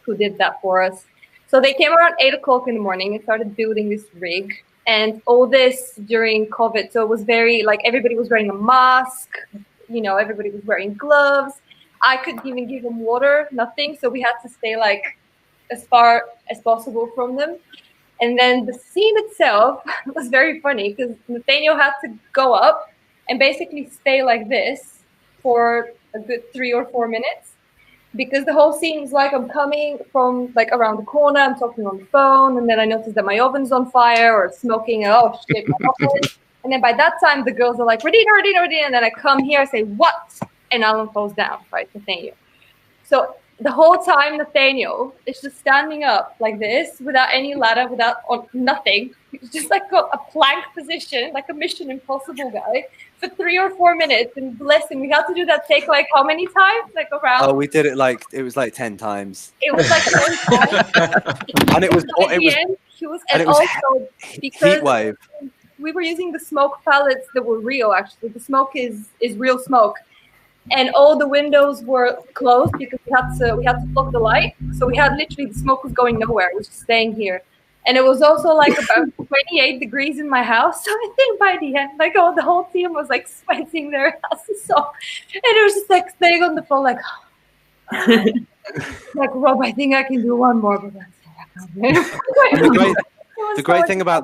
who did that for us. So they came around 8 o'clock in the morning and started building this rig, and all this during COVID. So it was very like everybody was wearing a mask, everybody was wearing gloves. I couldn't even give them water, nothing. So we had to stay like as far as possible from them. And then the scene itself was very funny because Nathaniel had to go up and basically stay like this for a good 3 or 4 minutes, because the whole scene is like I'm coming from like around the corner, I'm talking on the phone, and then I notice that my oven's on fire or smoking. Oh shit, my oven. And then by that time the girls are like, Radina, and then I come here, I say, what? And Alan falls down, right, Nathaniel. So the whole time Nathaniel is just standing up like this without any ladder, or nothing. He's just like got a plank position, like a Mission Impossible guy, for 3 or 4 minutes. And bless him, we had to do that take like how many times? Like around. Oh, we did it like 10 times. It was like 10 times. And it was also because heat wave. We were using the smoke pallets that were real. Actually, the smoke is real smoke. And all the windows were closed because we had to block the light. So we had literally the smoke was going nowhere. It was just staying here. And it was also like about 28 degrees in my house. So I think by the end, like the whole team was like sweating their asses off. And it was just like staying on the phone like, like Rob, I think I can do one more, but that's it. The great thing about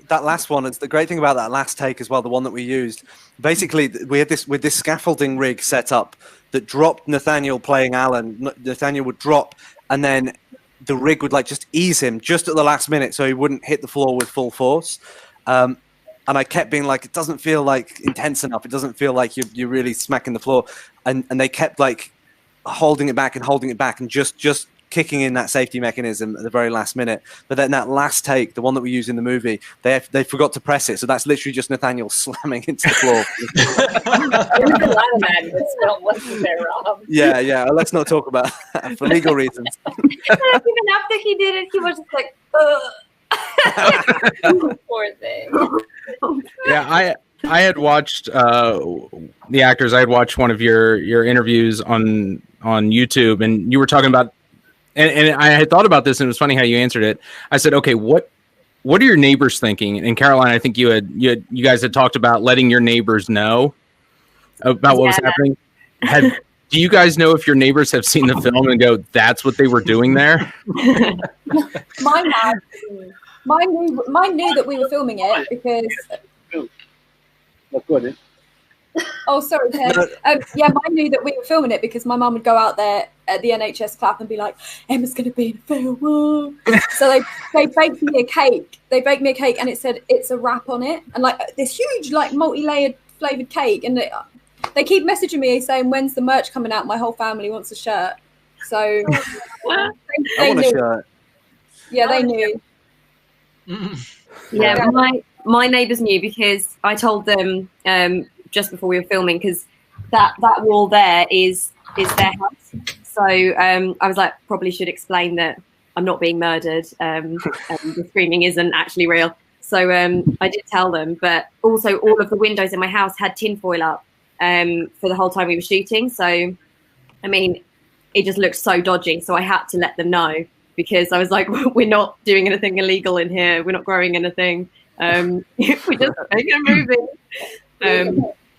that last one, it's the great thing about that last take as well, the one that we used. Basically, we had this scaffolding rig set up that dropped Nathaniel playing Alan. Nathaniel would drop, and then the rig would like just ease him just at the last minute, so he wouldn't hit the floor with full force. And I kept being like, it doesn't feel like intense enough. It doesn't feel like you're really smacking the floor. And they kept like holding it back and just kicking in that safety mechanism at the very last minute. But then that last take, the one that we use in the movie, they forgot to press it. So that's literally just Nathaniel slamming into the floor. There was a lot of that in this film, wasn't there, Rob? Yeah. Let's not talk about that for legal reasons. Even after he did it, he was just like, ugh. Poor thing. Yeah, I had watched the actors. I had watched one of your interviews on YouTube, and you were talking about, and I had thought about this, and it was funny how you answered it. I said, okay, what are your neighbors thinking? And Caroline, I think you guys had talked about letting your neighbors know about what was happening. Do you guys know if your neighbors have seen the film and go, that's what they were doing there? Mine knew that we were filming it because. That's good. Oh, sorry, Ted. Yeah, mine knew that we were filming it because my mum would go out there at the NHS clap and be like, "Emma's going to be in a film." So they baked me a cake. They baked me a cake and it said "It's a wrap" on it, and like this huge like multi-layered flavored cake. And they keep messaging me saying, "When's the merch coming out? My whole family wants a shirt." So I want a shirt. Yeah, they knew. Yeah, my neighbours knew because I told them just before we were filming, because that wall there is their house. So I was like, probably should explain that I'm not being murdered. And the screaming isn't actually real. So I did tell them, but also all of the windows in my house had tinfoil up for the whole time we were shooting. So, I mean, it just looked so dodgy. So I had to let them know because I was like, we're not doing anything illegal in here. We're not growing anything. We're just making a movie.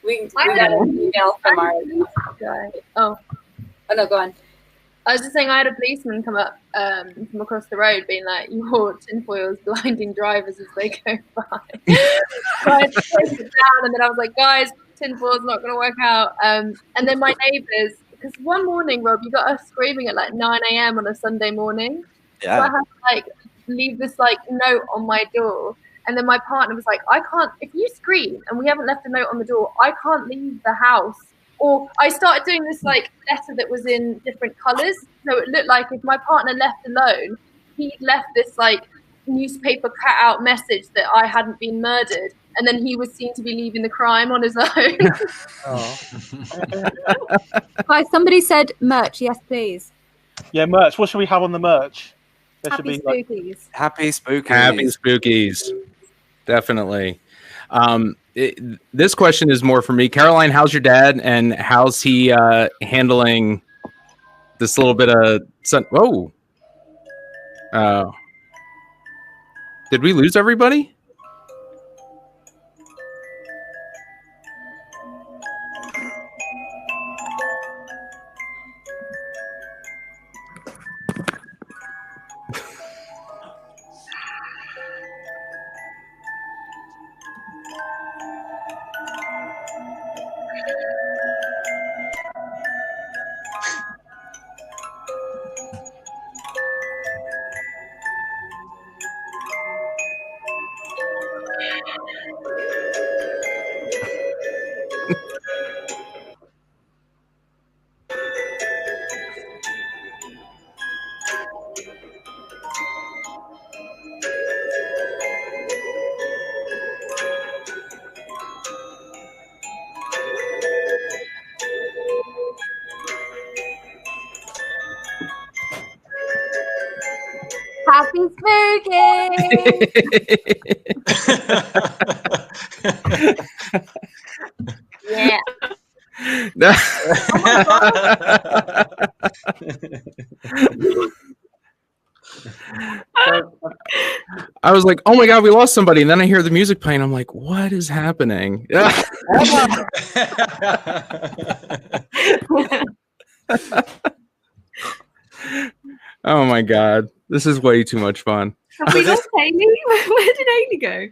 We got an email from our guy. Oh, no, go on. I was just saying I had a policeman come up from across the road being like, your tinfoil is blinding drivers as they go by. So I had to take it down, and then I was like, guys, tinfoil's not going to work out. And then my neighbours, because one morning, Rob, you got us screaming at like 9 a.m. on a Sunday morning. Yeah. So I had to like leave this like note on my door. And then my partner was like, I can't, if you scream and we haven't left a note on the door, I can't leave the house. Or I started doing this like letter that was in different colours. So it looked like if my partner left alone, he'd left this like newspaper cut-out message that I hadn't been murdered. And then he was seen to be leaving the crime on his own. Hi, somebody said merch. Yes, please. Yeah, merch. What should we have on the merch? There Happy should be Spookies. Happy Spookies. Happy Spookies. Definitely. This question is more for me. Caroline, how's your dad, and how's he handling this little bit of whoa. Did we lose everybody? Happy Spookies. Yeah. I was like, oh my God, we lost somebody. And then I hear the music playing. I'm like, what is happening? Oh my God. This is way too much fun. Have we lost Haley? Where did Haley go?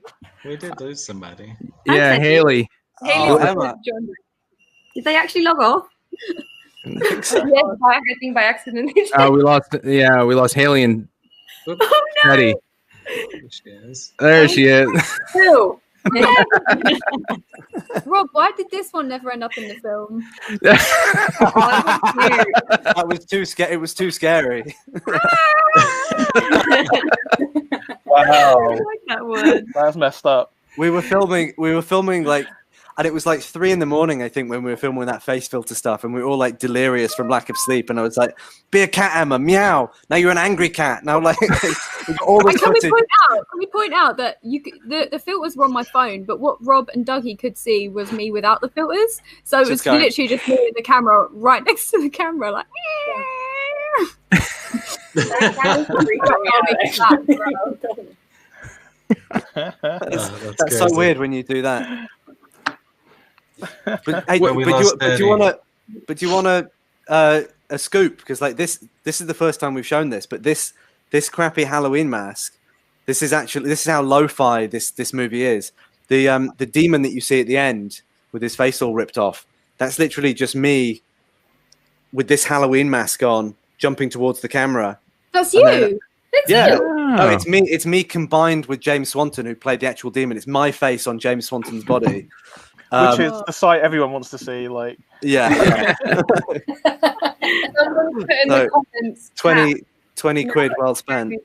We did lose somebody. Yeah, Haley. Haley did they actually log off? Yes, I think by accident. We lost Haley and Oh no. Teddy. There she is. There she is. Who? Rob, why did this one never end up in the film? That was too scary. It was too scary. Wow, I like that word. that's messed up. We were filming like, and it was like 3 a.m, I think, when we were filming that face filter stuff, and we were all like delirious from lack of sleep. And I was like, "Be a cat, Emma, meow." Now you're an angry cat. Now, like, we got all this Can footage. we point out that the filters were on my phone, but what Rob and Dougie could see was me without the filters. So it was literally just me and the camera right next to the camera, like. That's so weird when you do that. But hey, do you want a scoop? Because like this is the first time we've shown this, but this crappy Halloween mask, this is how lo-fi this movie is. The demon that you see at the end with his face all ripped off, that's literally just me with this Halloween mask on, jumping towards the camera. That's you. Yeah. Oh, it's me combined with James Swanton, who played the actual demon. It's my face on James Swanton's body. Which is the sight everyone wants to see. Like, yeah. Someone put in the comments. 20 quid well spent.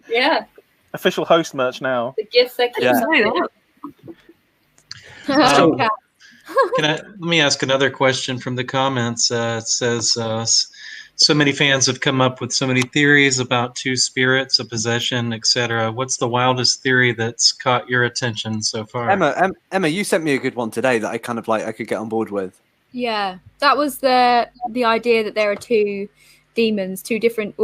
Yeah. Official host merch now. The gifts that keep Let me ask another question from the comments. It says, so many fans have come up with so many theories about two spirits, a possession, etc. What's the wildest theory that's caught your attention so far? Emma, you sent me a good one today that I kind of like I could get on board with. Yeah, that was the idea that there are two demons, two different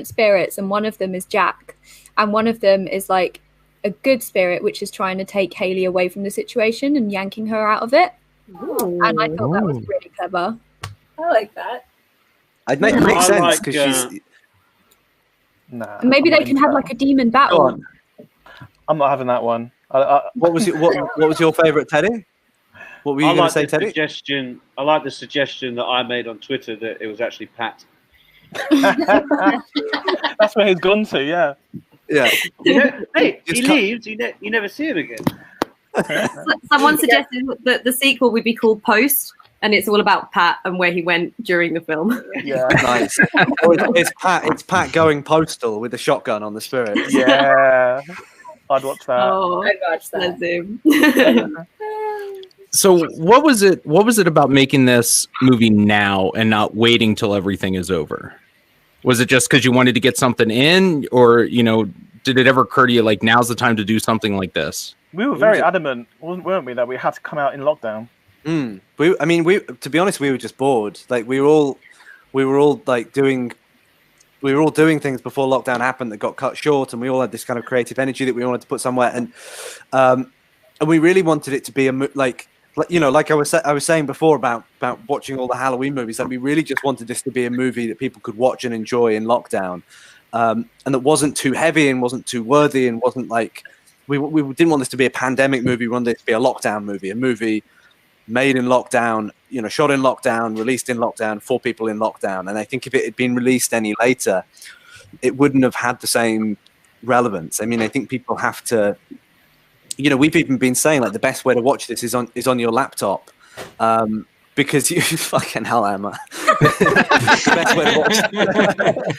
spirits, and one of them is Jack, and one of them is like a good spirit which is trying to take Haley away from the situation and yanking her out of it. Ooh. And I thought that was really clever. I like that. It makes sense because she's. Nah, Maybe they can have like a demon battle. I'm not having that one. What was your favorite, Teddy? What were you going to say, Teddy? I like the suggestion that I made on Twitter that it was actually Pat. That's where he's gone to. Yeah. Yeah. Hey, he leaves. You never see him again. Someone suggested that the sequel would be called Post, and it's all about Pat and where he went during the film. Yeah. Nice. It's Pat going postal with a shotgun on the spirit. Yeah. I'd watch that. Oh, I'd watch that. So what was it about making this movie now and not waiting till everything is over? Was it just because you wanted to get something in, or, did it ever occur to you like now's the time to do something like this? We were very adamant, weren't we, that we had to come out in lockdown. To be honest, we were just bored. Like we were all like doing things before lockdown happened that got cut short, and we all had this kind of creative energy that we wanted to put somewhere, and we really wanted it to be like I was saying before about watching all the Halloween movies, that we really just wanted this to be a movie that people could watch and enjoy in lockdown, and that wasn't too heavy and wasn't too worthy and wasn't like we didn't want this to be a pandemic movie. We wanted it to be a lockdown movie, a movie made in lockdown, shot in lockdown, released in lockdown, for people in lockdown. And I think if it had been released any later, it wouldn't have had the same relevance. I mean, I think people have to, we've even been saying like the best way to watch this is on your laptop, because you fucking hell, Emma. The best way to watch it.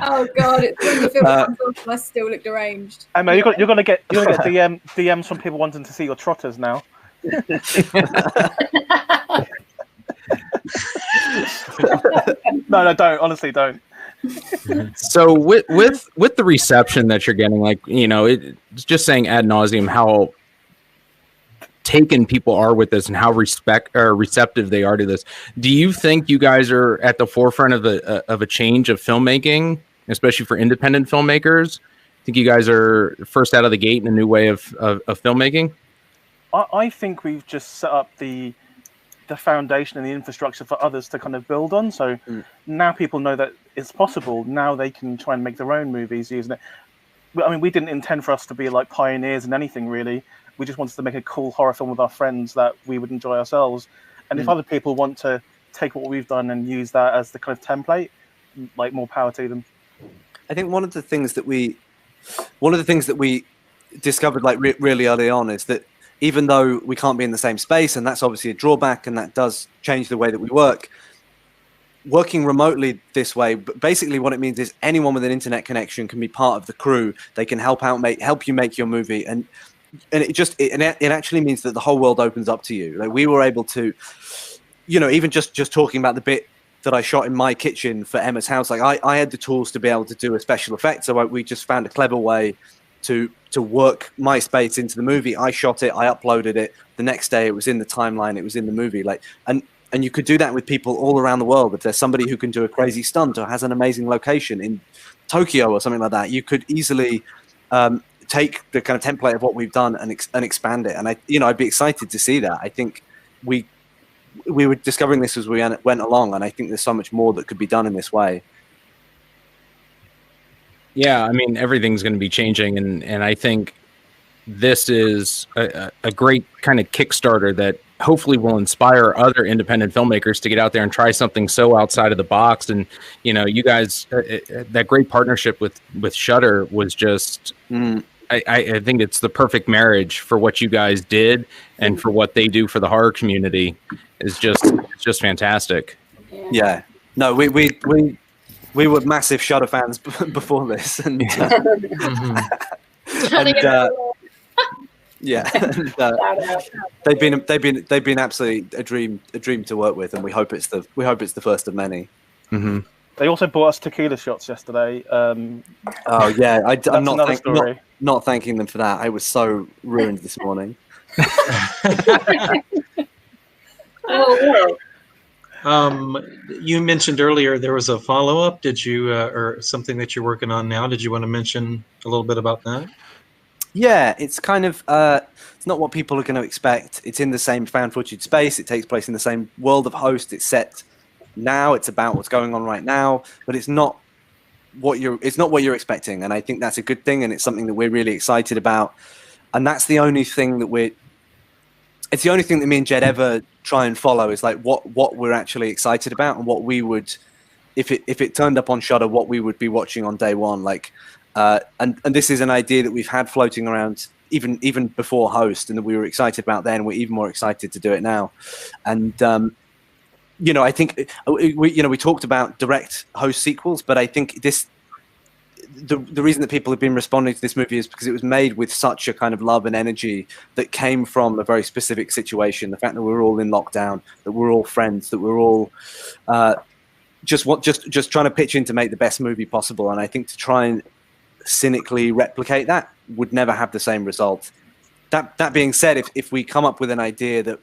Oh god, it's when the film comes off, I still look deranged. Emma, you're gonna get DMs from people wanting to see your trotters now. No, don't. Honestly, don't. So with the reception that you're getting, like, it's just saying ad nauseum how taken people are with this and how receptive they are to this. Do you think you guys are at the forefront of a change of filmmaking, especially for independent filmmakers? Think you guys are first out of the gate in a new way of filmmaking? I think we've just set up the foundation and the infrastructure for others to kind of build on. So now people know that it's possible. Now they can try and make their own movies using it. I mean, we didn't intend for us to be like pioneers in anything, really. We just wanted to make a cool horror film with our friends that we would enjoy ourselves. And if other people want to take what we've done and use that as the kind of template, like, more power to them. I think one of the things that we discovered like really early on is that even though we can't be in the same space, and that's obviously a drawback, and that does change the way that we work, working remotely this way, basically what it means is anyone with an internet connection can be part of the crew. They can help you make your movie, and it actually means that the whole world opens up to you. Like, we were able to, even just talking about the bit that I shot in my kitchen for Emma's house, like I had the tools to be able to do a special effect, so we just found a clever way to work my space into the movie. I shot it, I uploaded it. The next day, it was in the timeline, it was in the movie. And you could do that with people all around the world. If there's somebody who can do a crazy stunt or has an amazing location in Tokyo or something like that, you could easily take the kind of template of what we've done and expand it. And I'd be excited to see that. I think we were discovering this as we went along, and I think there's so much more that could be done in this way. Yeah, I mean, everything's going to be changing, and I think this is a great kind of Kickstarter that hopefully will inspire other independent filmmakers to get out there and try something so outside of the box. And you guys, that great partnership with Shudder was just I think it's the perfect marriage for what you guys did and for what they do for the horror community. Is just fantastic. Yeah, no, we were massive Shudder fans before this, and yeah, they've been absolutely a dream to work with, and we hope it's the first of many. Mm-hmm. They also bought us tequila shots yesterday. Oh yeah, I'm not thanking them for that. I was so ruined this morning. You mentioned earlier there was a follow-up. Did you or something that you're working on now? Did you want to mention a little bit about that? Yeah, it's kind of it's not what people are going to expect. It's in the same found footage space. It takes place in the same world of Host. It's set now. It's about what's going on right now, but it's not what you're expecting. And I think that's a good thing, and it's something that we're really excited about. And that's the only thing that it's the only thing that me and Jed ever try and follow, is like what we're actually excited about, and what we would, if it turned up on Shudder, what we would be watching on day one. Like, and this is an idea that we've had floating around even before Host, and that we were excited about then. We're even more excited to do it now. And I think we talked about direct Host sequels, but I think the reason that people have been responding to this movie is because it was made with such a kind of love and energy that came from a very specific situation. The fact that we're all in lockdown, that we're all friends, that we're all just trying to pitch in to make the best movie possible. And I think to try and cynically replicate that would never have the same result. That being said, if we come up with an idea that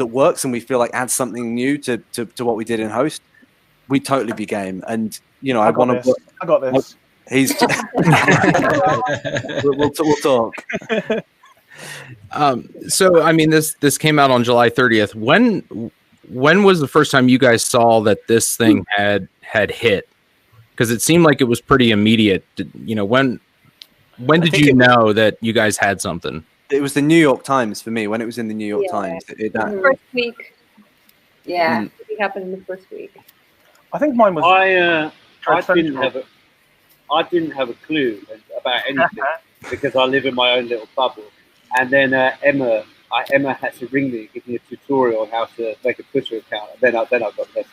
works and we feel like adds something new to what we did in Host, we'd totally be game. And I got this. He's we'll talk. So I mean, this came out on July 30th. When was the first time you guys saw that this thing had hit? Because it seemed like it was pretty immediate. When did you know that you guys had something? It was the New York Times for me. When it was in the New York Times, first week. Yeah, it happened in the first week. I think mine was. I didn't have a clue about anything because I live in my own little bubble. And then Emma had to ring me, give me a tutorial on how to make a Twitter account. And then I got this.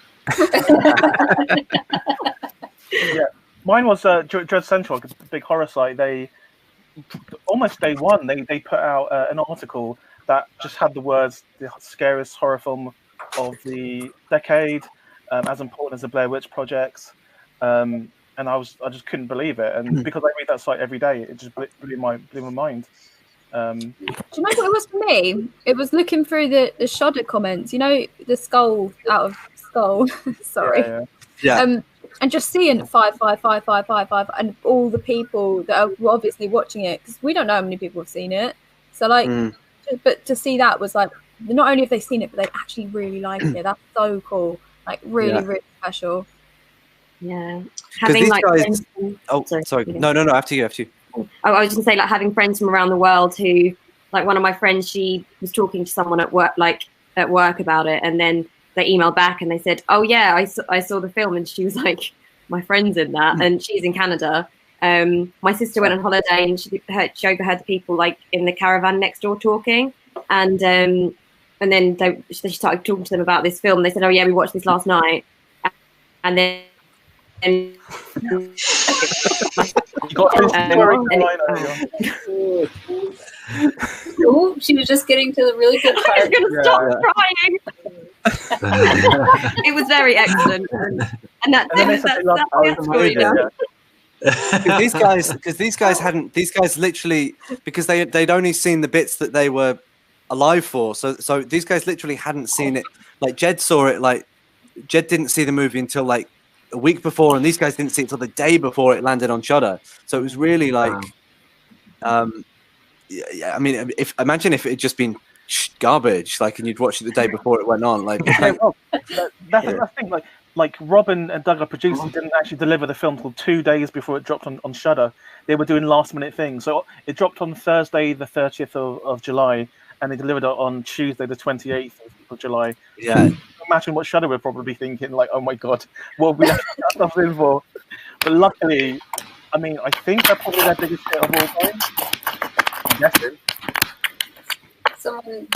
Yeah, mine was Dread Central, a big horror site. They almost day one they put out an article that just had the words "the scariest horror film of the decade," as important as the Blair Witch Project. And I just couldn't believe it, and because I read that site every day, it just blew my mind. Do you know what it was for me? It was looking through the Shudder comments. The skull out of skull. Sorry. Yeah. And just seeing 55555, and all the people that are obviously watching it, because we don't know how many people have seen it. So but to see that was like, not only have they seen it, but they actually really like it. That's so cool. Like really special. Yeah, having like guys... sorry. No. After you. I was just gonna say, like, having friends from around the world who, like, one of my friends, she was talking to someone at work about it, and then they emailed back and they said, "Oh yeah, I saw the film," and she was like, "My friend's in that," and she's in Canada, My sister went on holiday and she overheard the people like in the caravan next door talking, and then she started talking to them about this film. They said, "Oh yeah, we watched this last night," and then. Oh, she was just getting to the really good part. I was going to stop crying. It was very excellent, and that's the story done. Because these guys literally, because they'd only seen the bits that they were alive for, so these guys literally hadn't seen it. Like Jed saw it, like Jed didn't see the movie until like a week before, and these guys didn't see it till the day before it landed on Shudder. So it was really like, I mean, imagine if it had just been garbage, like, and you'd watch it the day before it went on. Like, that's the thing. Like Rob and Doug, our producers, didn't actually deliver the film till 2 days before it dropped on Shudder. They were doing last minute things. So it dropped on Thursday, the 30th of July, and they delivered it on Tuesday, the 28th of July. Yeah. Imagine what Shudder would probably be thinking, like, oh my god, what we have stuff in for. But luckily, I mean, I think they're probably their biggest hit of all time. I'm guessing. Someone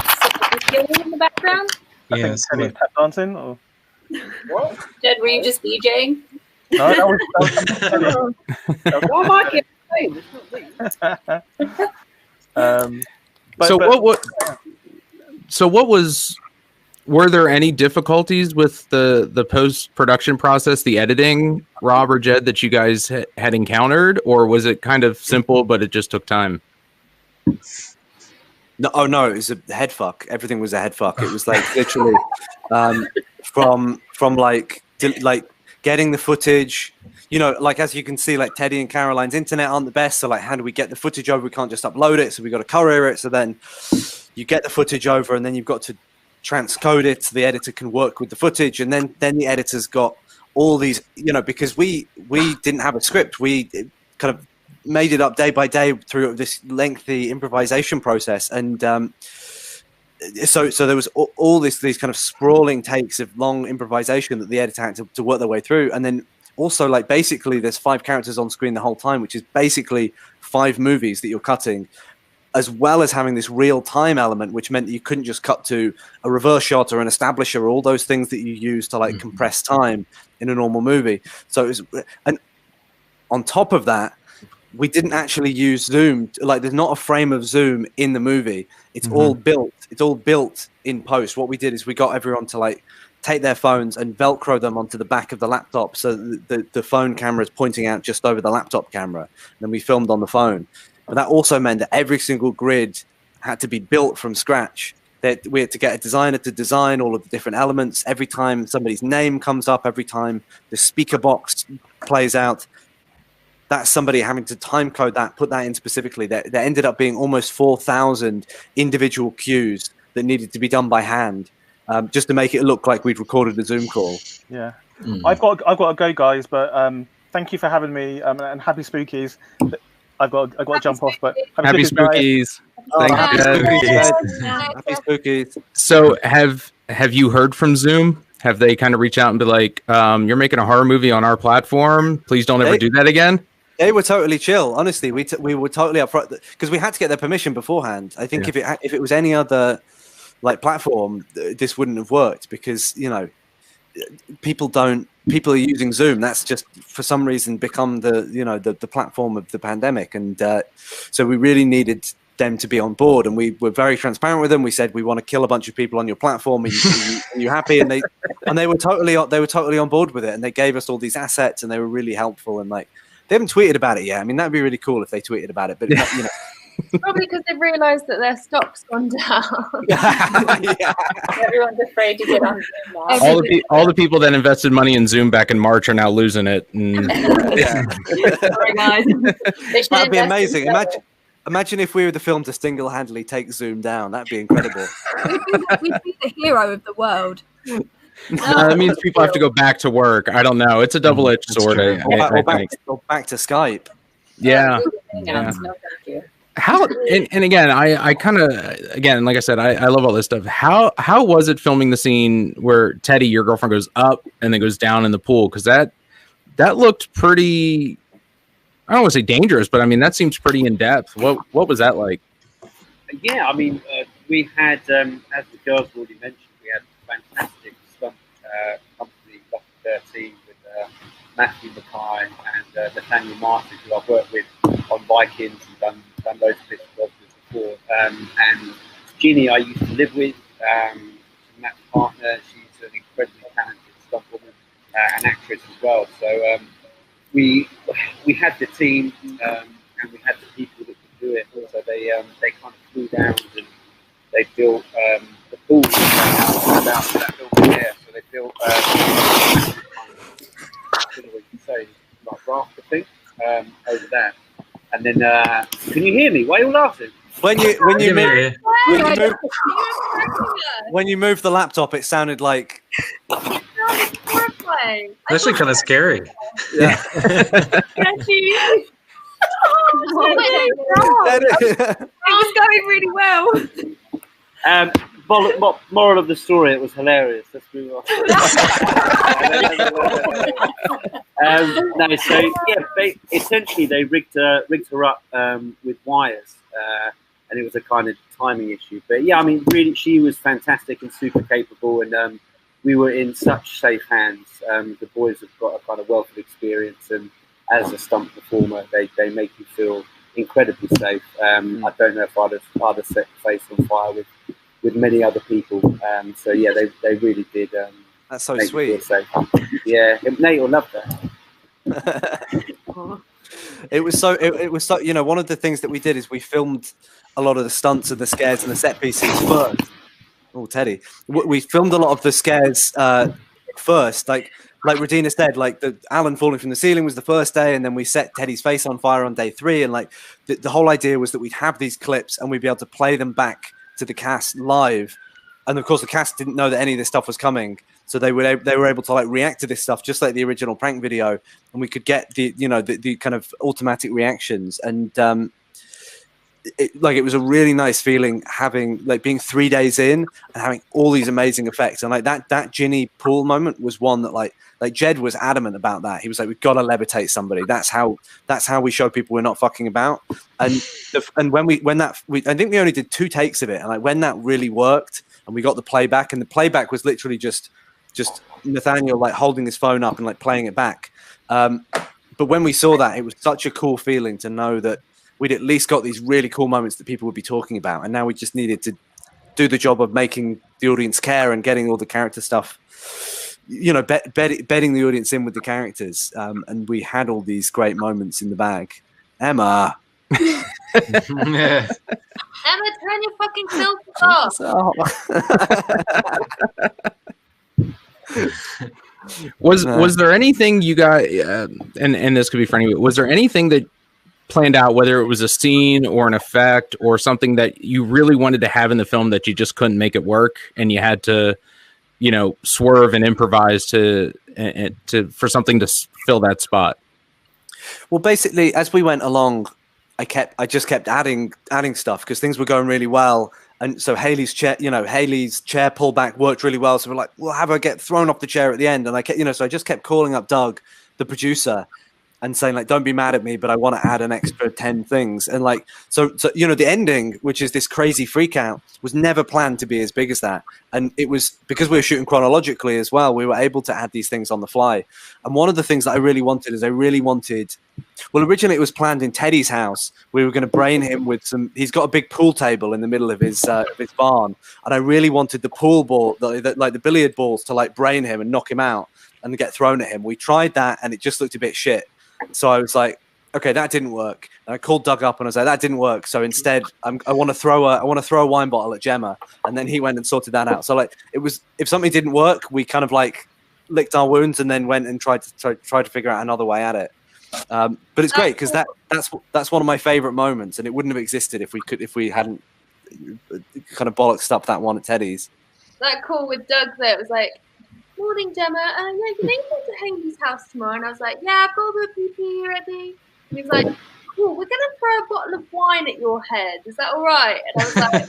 yelling in the background? Yes. I think tap dancing or what? Jed, were you just DJing? No, that was were there any difficulties with the post-production process, the editing, Rob or Jed, that you guys had encountered, or was it kind of simple but it just took time? No, it was a head fuck. Everything was a head fuck. It was like literally from like getting the footage. You know, like as you can see, like Teddy and Caroline's internet aren't the best. So like, how do we get the footage over? We can't just upload it, so we got to courier it. So then you get the footage over, and then you've got to transcode it so the editor can work with the footage, and then the editor's got all these, you know, because we didn't have a script. We kind of made it up day by day through this lengthy improvisation process, and so there was all these kind of sprawling takes of long improvisation that the editor had to work their way through. And then also, like, basically there's 5 characters on screen the whole time, which is basically 5 movies that you're cutting, as well as having this real-time element, which meant that you couldn't just cut to a reverse shot or an establisher or all those things that you use to like compress time in a normal movie. So it was, and on top of that, we didn't actually use Zoom. Like, there's not a frame of Zoom in the movie. It's all built. It's all built in post. What we did is we got everyone to like take their phones and Velcro them onto the back of the laptop, so the phone camera is pointing out just over the laptop camera. And then we filmed on the phone. But that also meant that every single grid had to be built from scratch. That we had to get a designer to design all of the different elements. Every time somebody's name comes up, every time the speaker box plays out, that's somebody having to time code that, put that in specifically. There ended up being almost 4,000 individual cues that needed to be done by hand, just to make it look like we'd recorded a Zoom call. Yeah, I've got to go, guys. But thank you for having me, and happy Spookies. I've got to jump off, but happy Spookies. Happy Spookies. So have you heard from Zoom? Have they kind of reached out and be like, "You're making a horror movie on our platform. Please don't ever do that again"? They were totally chill. Honestly, we were totally upfront because we had to get their permission beforehand. I think if it was any other like platform, this wouldn't have worked, because you know people are using Zoom. That's just for some reason become the platform of the pandemic, and so we really needed them to be on board, and we were very transparent with them. We said we want to kill a bunch of people on your platform. Are you happy? And they were totally on board with it, and they gave us all these assets, and they were really helpful. And like, they haven't tweeted about it yet. I mean, that'd be really cool if they tweeted about it, but you know. Probably because they've realised that their stock's gone down. Everyone's afraid to get on Zoom now. All the people that invested money in Zoom back in March are now losing it. That'd be amazing. Imagine if we were the film to single-handedly take Zoom down. That'd be incredible. We'd be the hero of the world. That means people have to go back to work. I don't know. It's a double-edged sword. Or back to Skype. Yeah. No, thank you. How and again, I kind of, again, like I said, I love all this stuff. How was it filming the scene where Teddy, your girlfriend, goes up and then goes down in the pool? Because that looked pretty I don't want to say dangerous, but I mean, that seems pretty in depth. What was that like? Yeah, I mean, we had, as the girls already mentioned, we had a fantastic stunt company, Lucky 13, with Matthew Mackay and Nathaniel Martin, who I've worked with on Vikings and done loads of bits and bobs with before. And Ginny, I used to live with, Matt's partner. She's an incredibly talented stunt woman, an actress as well. So we had the team, and we had the people that could do it. So they kind of flew down and they built the pool that building there. So they built I don't know what you say, like raft thing over there. And then can you hear me? Why are you laughing? When you moved the laptop, it sounded like. Actually, kind of scary. Yeah. It was going really well. Moral of the story: it was hilarious. Let's move on. No, so yeah, essentially they rigged her up with wires, and it was a kind of timing issue. But yeah, I mean, really, she was fantastic and super capable, and we were in such safe hands. The boys have got a kind of wealth of experience, and as a stunt performer, they make you feel incredibly safe. I don't know if I'd have set face on fire with many other people. So yeah, they really did. That's so sweet. Safe. Yeah, Nate will love that. It was so. You know, one of the things that we did is we filmed a lot of the stunts and the scares and the set pieces first. Oh, Teddy, we filmed a lot of the scares first, like Radina said, like the Alan falling from the ceiling was the first day, and then we set Teddy's face on fire on day 3, and like the whole idea was that we'd have these clips and we'd be able to play them back to the cast live, and of course the cast didn't know that any of this stuff was coming, so they were able to like react to this stuff just like the original prank video, and we could get the kind of automatic reactions, and it was a really nice feeling having like being 3 days in and having all these amazing effects, and like that Ginny pool moment was one that like Jed was adamant about that. He was like, we've got to levitate somebody. That's how we show people we're not fucking about. And I think we only did 2 takes of it, and like when that really worked and we got the playback, and the playback was literally just Nathaniel like holding his phone up and like playing it back. But when we saw that, it was such a cool feeling to know that we'd at least got these really cool moments that people would be talking about, and now we just needed to do the job of making the audience care and getting all the character stuff, you know, bedding the audience in with the characters, and we had all these great moments in the bag. Emma. Emma, turn your fucking filter off. Was there anything you got, and this could be for anyone, was there anything that planned out, whether it was a scene or an effect or something that you really wanted to have in the film that you just couldn't make it work, and you had to, you know, swerve and improvise for something to fill that spot? Well, basically, as we went along, I just kept adding stuff because things were going really well. And so Haley's chair pullback worked really well. So we're like, we'll have her get thrown off the chair at the end. And so I just kept calling up Doug, the producer, and saying like, don't be mad at me, but I want to add an extra 10 things. And like, so you know, the ending, which is this crazy freak out, was never planned to be as big as that. And it was because we were shooting chronologically as well, we were able to add these things on the fly. And one of the things that I really wanted is well, originally it was planned in Teddy's house. We were going to brain him with he's got a big pool table in the middle of his barn. And I really wanted the pool ball, like the billiard balls, to like brain him and knock him out and get thrown at him. We tried that and it just looked a bit shit. So I was like, okay, that didn't work. And I called Doug up and I was like, that didn't work. So instead, I want to throw a wine bottle at Jemma. And then he went and sorted that out. So like, it was, if something didn't work, we kind of like licked our wounds and then went and tried to figure out another way at it. But it's great because that's one of my favorite moments, and it wouldn't have existed if we hadn't kind of bollocksed up that one at Teddy's. That call with Doug there, it was like, morning, Jemma. Yeah, you think you want to Haley's house tomorrow? And I was like, yeah, I've got all the PP ready. And he was like, cool, we're gonna throw a bottle of wine at your head. Is that all right? And I was like,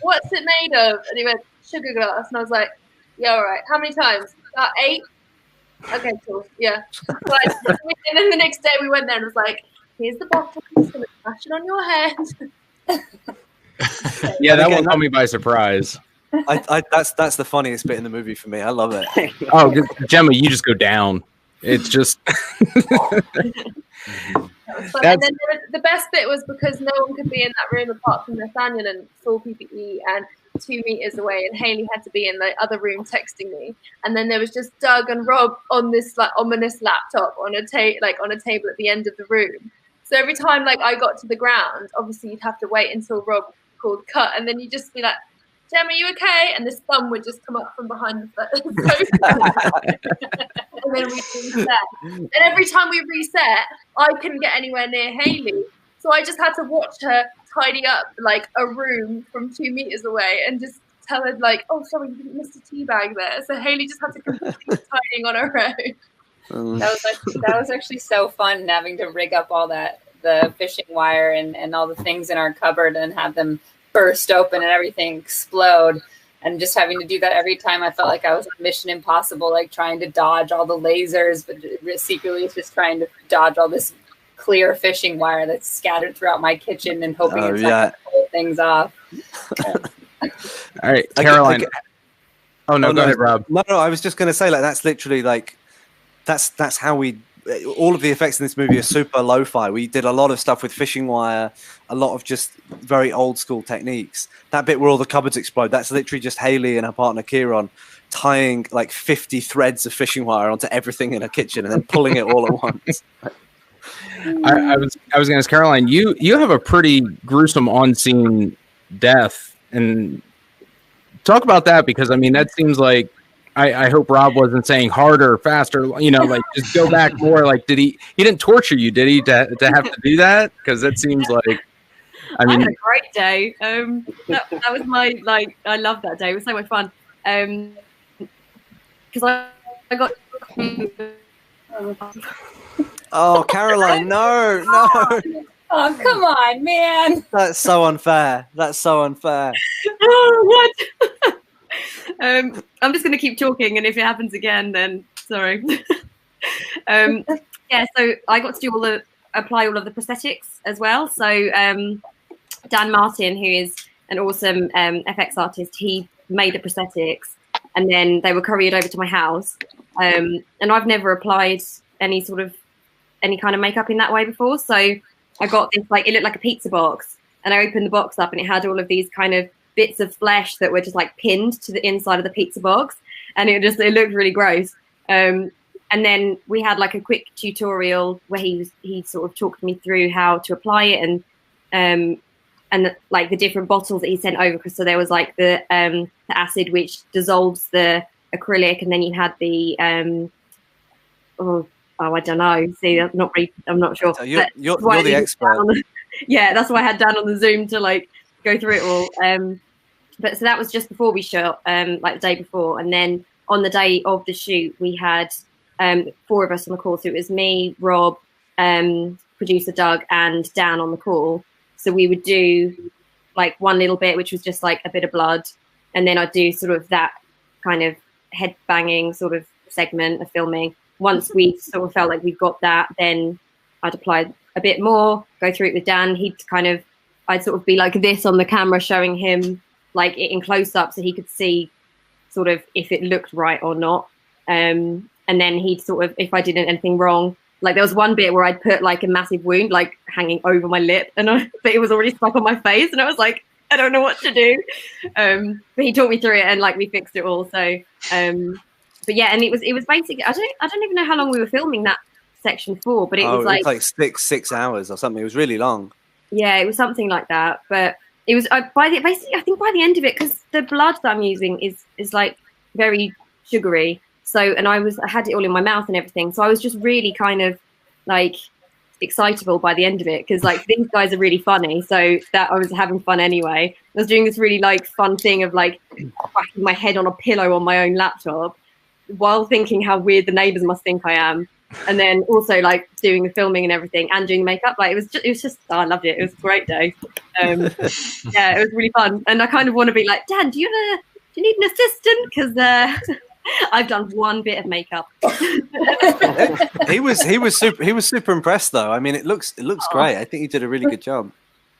what's it made of? And he went, sugar glass. And I was like, yeah, all right. How many times? 8. Okay, cool. Yeah. And then the next day we went there and it was like, here's the bottle, I'm just gonna smash it on your head. Yeah, that one caught me by surprise. That's the funniest bit in the movie for me. I love it. Oh, Jemma, you just go down. It's just. And then the best bit was because no one could be in that room apart from Nathaniel and full PPE and 2 meters away, and Haley had to be in the other room texting me. And then there was just Doug and Rob on this like ominous laptop on a table at the end of the room. So every time like I got to the ground, obviously you'd have to wait until Rob called cut, and then you'd just be like, Jemma, are you okay? And this thumb would just come up from behind the sofa. And then we reset. And every time we reset, I couldn't get anywhere near Haley. So I just had to watch her tidy up like a room from 2 meters away and just tell her like, oh, sorry, you didn't miss a tea bag there. So Haley just had to complete tidying on her own. That was actually so fun having to rig up all the fishing wire and all the things in our cupboard and have them burst open and everything explode, and just having to do that every time. I felt like I was on Mission Impossible, like trying to dodge all the lasers, but secretly just trying to dodge all this clear fishing wire that's scattered throughout my kitchen and hoping it's not going to pull things off. All right, Caroline. Oh no, go ahead, Rob. No, I was just going to say, like, that's literally like that's how we. All of the effects in this movie are super lo-fi. We did a lot of stuff with fishing wire, a lot of just very old school techniques. That bit where all the cupboards explode, that's literally just Haley and her partner Kieran tying like 50 threads of fishing wire onto everything in her kitchen and then pulling it all at once. I was going to ask Caroline, you have a pretty gruesome on-scene death, and talk about that, because I mean that seems like, I hope Rob wasn't saying harder, faster, like just go back more. Like, he didn't torture you, did he, to have to do that? Because that seems like, I mean, I had a great day. That was my, like, I love that day. It was so much fun. Because I got. Oh, Caroline, no. Oh, come on, man. That's so unfair. Oh, what? I'm just going to keep talking, and if it happens again, then sorry. Yeah, so I got to apply all of the prosthetics as well. So Dan Martin, who is an awesome FX artist, he made the prosthetics, and then they were couriered over to my house. And I've never applied any kind of makeup in that way before. So I got this, like, it looked like a pizza box, and I opened the box up, and it had all of these kind of bits of flesh that were just like pinned to the inside of the pizza box, and it looked really gross. And then we had like a quick tutorial where he sort of talked me through how to apply it, and like the different bottles that he sent over. So there was like the acid which dissolves the acrylic, and then you had the I don't know. See, I'm not sure. So you're the expert. Yeah, that's why I had Dan on the Zoom to like go through it all. But so that was just before we shot, like the day before. And then on the day of the shoot, we had 4 of us on the call. So it was me, Rob, producer Doug, and Dan on the call. So we would do like one little bit, which was just like a bit of blood. And then I'd do sort of that kind of head banging sort of segment of filming. Once we sort of felt like we got that, then I'd apply a bit more, go through it with Dan. I'd sort of be like this on the camera, showing him like it in close up so he could see sort of if it looked right or not. And then he'd sort of, if I did anything wrong, like there was one bit where I'd put like a massive wound like hanging over my lip, but it was already stuck on my face, and I was like, I don't know what to do. But he talked me through it, and like we fixed it all. So, but yeah, and it was basically, I don't even know how long we were filming that section for, but it was like 6 hours or something. It was really long. Yeah, it was something like that. But it was I think by the end of it, because the blood that I'm using is like very sugary. So, and I had it all in my mouth and everything. So I was just really kind of like excitable by the end of it, because like these guys are really funny. So that I was having fun anyway. I was doing this really like fun thing of like whacking my head on a pillow on my own laptop while thinking how weird the neighbors must think I am. And then also like doing the filming and everything and doing makeup. Like it was just I loved it. It was a great day. Yeah, it was really fun. And I kind of want to be like, Dan, do you need an assistant? Because I've done one bit of makeup. He was super impressed though. I mean, it looks great. I think he did a really good job.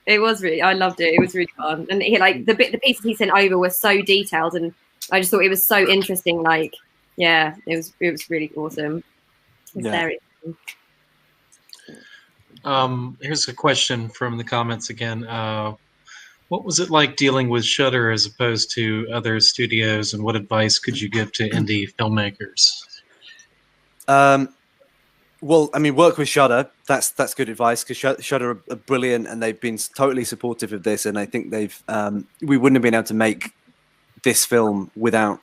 It was really, I loved it. It was really fun, and he like the pieces he sent over were so detailed, and I just thought it was so interesting. Like, yeah, it was really awesome. It was very Here's a question from the comments again. What was it like dealing with Shudder as opposed to other studios, and what advice could you give to indie filmmakers? Well, I mean, work with Shudder. That's good advice, because Shudder are brilliant, and they've been totally supportive of this. And I think we wouldn't have been able to make this film without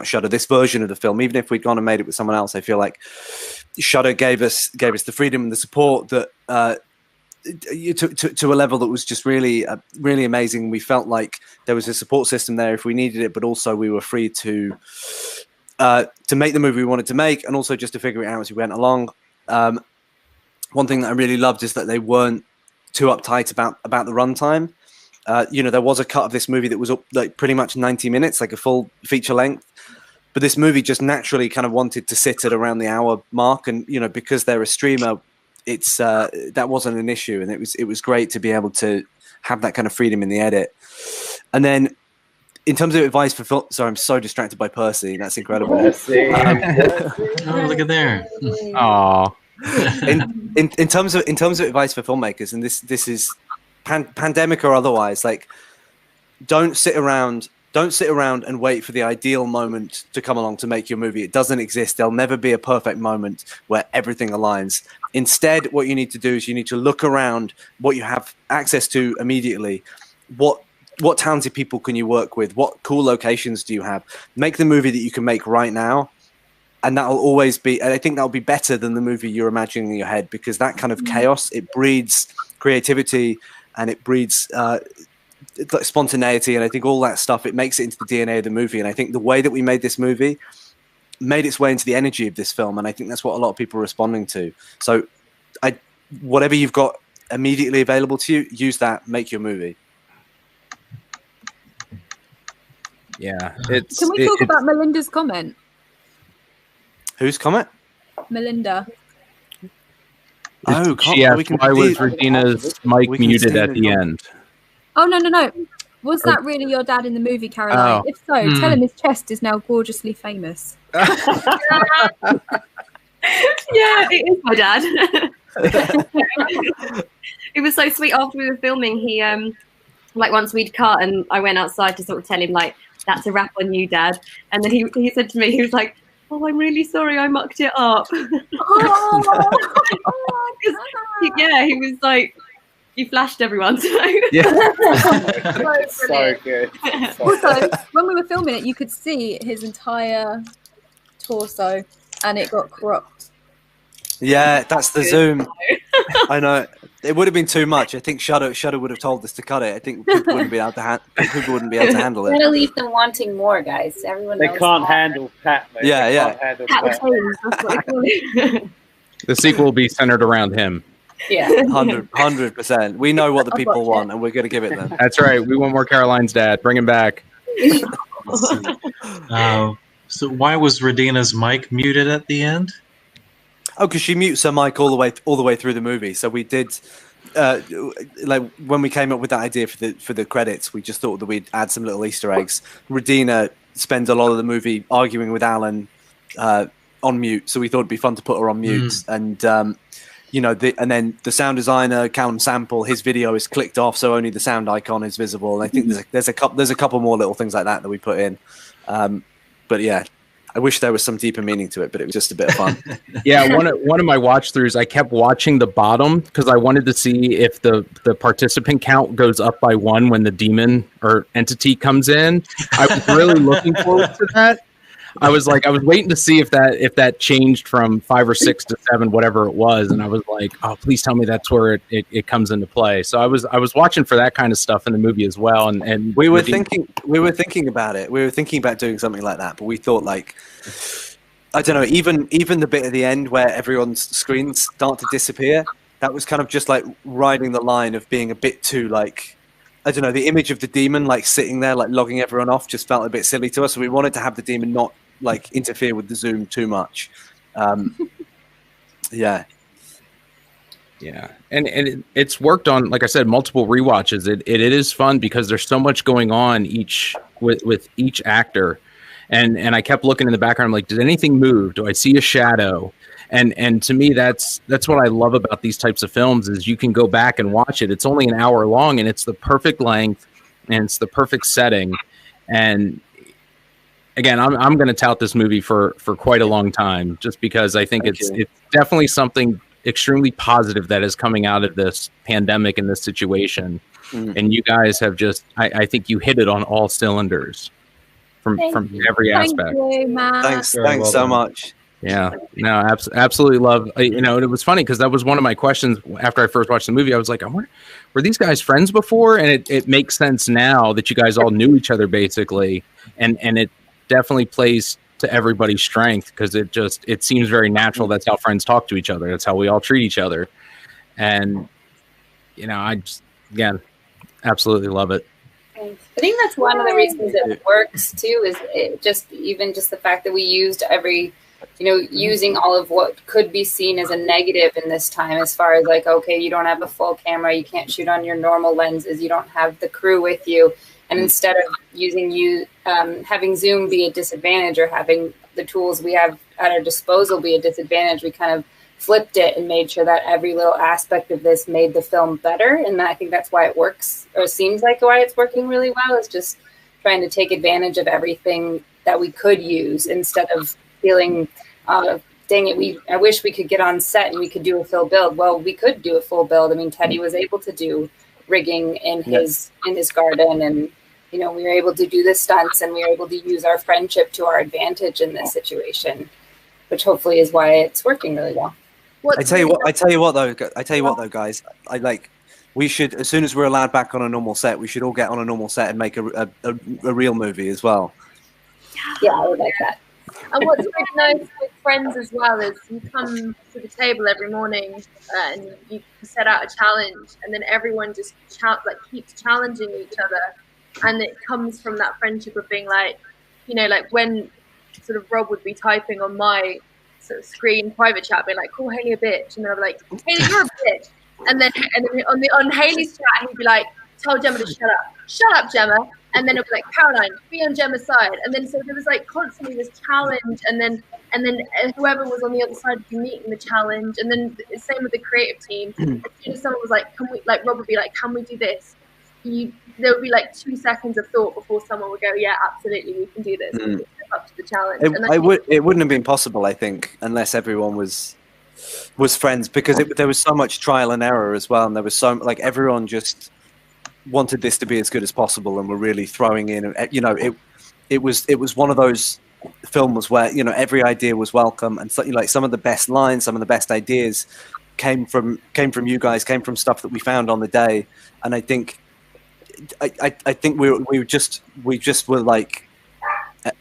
Shudder. This version of the film, even if we'd gone and made it with someone else, I feel like Shudder gave us the freedom and the support that to a level that was just really amazing. We felt like there was a support system there if we needed it, but also we were free to make the movie we wanted to make, and also just to figure it out as we went along. One thing that I really loved is that they weren't too uptight about the runtime. There was a cut of this movie that was like pretty much 90 minutes, like a full feature length. But this movie just naturally kind of wanted to sit at around the hour mark, and because they're a streamer, it's that wasn't an issue, and it was great to be able to have that kind of freedom in the edit. And then, in terms of advice for film, sorry, I'm so distracted by Percy. That's incredible. Percy. Oh, look at there. Aww. In terms of advice for filmmakers, and this is pandemic or otherwise, like don't sit around and wait for the ideal moment to come along to make your movie. It doesn't exist. There'll never be a perfect moment where everything aligns. Instead, what you need to do is you need to look around what you have access to immediately. What talented people can you work with? What cool locations do you have? Make the movie that you can make right now. And that'll always be, and I think that'll be better than the movie you're imagining in your head, because that kind of chaos, it breeds creativity, and it breeds spontaneity, and I think all that stuff, it makes it into the DNA of the movie. And I think the way that we made this movie made its way into the energy of this film, and I think that's what a lot of people are responding to. So whatever you've got immediately available to you, use that, make your movie. Yeah. Can we talk about Melinda's comment? Whose comment? Melinda. Oh, she asked why was Radina's mic muted at the end? Oh, no. Was that really your dad in the movie, Caroline? If so, tell him his chest is now gorgeously famous. Yeah, it is my dad. It was so sweet. After we were filming, he like once we'd cut and I went outside to sort of tell him like, that's a wrap on you, Dad. And then he said to me, he was like, oh, I'm really sorry I mucked it up. He was like, you flashed everyone. So. Yeah. So good. Also, when we were filming it, you could see his entire torso, and it got cropped. Yeah, that's the zoom. I know. It would have been too much. I think Shudder would have told us to cut it. I think people wouldn't be able to handle it. We're gonna leave them wanting more, guys. Everyone knows can't handle Pat. Mate. Yeah. The sequel will be centered around him. Yeah, 100%. We know what the people want, and we're going to give it them. That's right. We want more Caroline's dad. Bring him back. So why was Radina's mic muted at the end? Oh, because she mutes her mic all the way through the movie. So we did, like when we came up with that idea for the credits, we just thought that we'd add some little Easter eggs. Radina spends a lot of the movie arguing with Alan on mute, so we thought it'd be fun to put her on mute. And and then the sound designer Callum Sample, his video is clicked off, so only the sound icon is visible. And I think there's a couple more little things like that we put in. But yeah. I wish there was some deeper meaning to it, but it was just a bit of fun. Yeah, one of my watch throughs, I kept watching the bottom because I wanted to see if the participant count goes up by 1 when the demon or entity comes in. I was really looking forward to that. I was waiting to see if that changed from 5 or 6 to 7, whatever it was, and I was like, oh, please tell me that's where it comes into play. So I was watching for that kind of stuff in the movie as well, and we were thinking about it. We were thinking about doing something like that, but we thought like, I don't know, even the bit at the end where everyone's screens start to disappear, that was kind of just like riding the line of being a bit too like, I don't know, the image of the demon like sitting there like logging everyone off just felt a bit silly to us. So we wanted to have the demon not like interfere with the zoom too much. Yeah. Yeah, and it's worked on, like I said, multiple rewatches. It is fun because there's so much going on with each actor, and I kept looking in the background. I'm like, did anything move? Do I see a shadow? And to me, that's what I love about these types of films is you can go back and watch it. It's only an hour long, and it's the perfect length, and it's the perfect setting. And again, I'm going to tout this movie for quite a long time, just because I think it's definitely something extremely positive that is coming out of this pandemic and this situation. And you guys have just, I think you hit it on all cylinders from every aspect. Thank you, man. Thanks so much. Yeah, no, absolutely love. You know, and it was funny because that was one of my questions after I first watched the movie. I was like, were these guys friends before? And it makes sense now that you guys all knew each other basically, and it definitely plays to everybody's strength because it seems very natural. That's how friends talk to each other. That's how we all treat each other. And you know, I just, again, absolutely love it. I think that's one of the reasons it works too, is just the fact that we used using all of what could be seen as a negative in this time, as far as like, okay, you don't have a full camera, you can't shoot on your normal lenses, you don't have the crew with you. And instead of having Zoom be a disadvantage or having the tools we have at our disposal be a disadvantage, we kind of flipped it and made sure that every little aspect of this made the film better. And I think that's why it works, or seems like why it's working really well, is just trying to take advantage of everything that we could use instead of feeling, dang it, I wish we could get on set and we could do a full build. Well, we could do a full build. I mean, Teddy was able to do rigging in his garden, and we were able to do the stunts, and we were able to use our friendship to our advantage in this situation, which hopefully is why it's working really well. I tell you what though, guys, we should, as soon as we're allowed back on a normal set, we should all get on a normal set and make a real movie as well. Yeah, I would like that. And what's really nice with friends as well is you come to the table every morning and you set out a challenge, and then everyone just keeps challenging each other, and it comes from that friendship of being like, like when sort of Rob would be typing on my sort of screen private chat, being like, call Haley a bitch, and then I'd be like, Haley, you're a bitch, and then on Haley's chat he'd be like, tell Jemma to shut up Jemma. And then it'll be like, Caroline, be on Gemma's side. And then so there was like constantly this challenge, and then whoever was on the other side would be meeting the challenge. And then the same with the creative team. As soon as someone was like, can we, like Rob would be like, can we do this? There would be like 2 seconds of thought before someone would go, yeah, absolutely, we can do this. We can step up to the challenge. It wouldn't have been possible, I think, unless everyone was friends, because there was so much trial and error as well, and there was so everyone just wanted this to be as good as possible, and we're really throwing in, it was one of those films where every idea was welcome, and some of the best lines, some of the best ideas came from you guys, came from stuff that we found on the day. And I think we just were like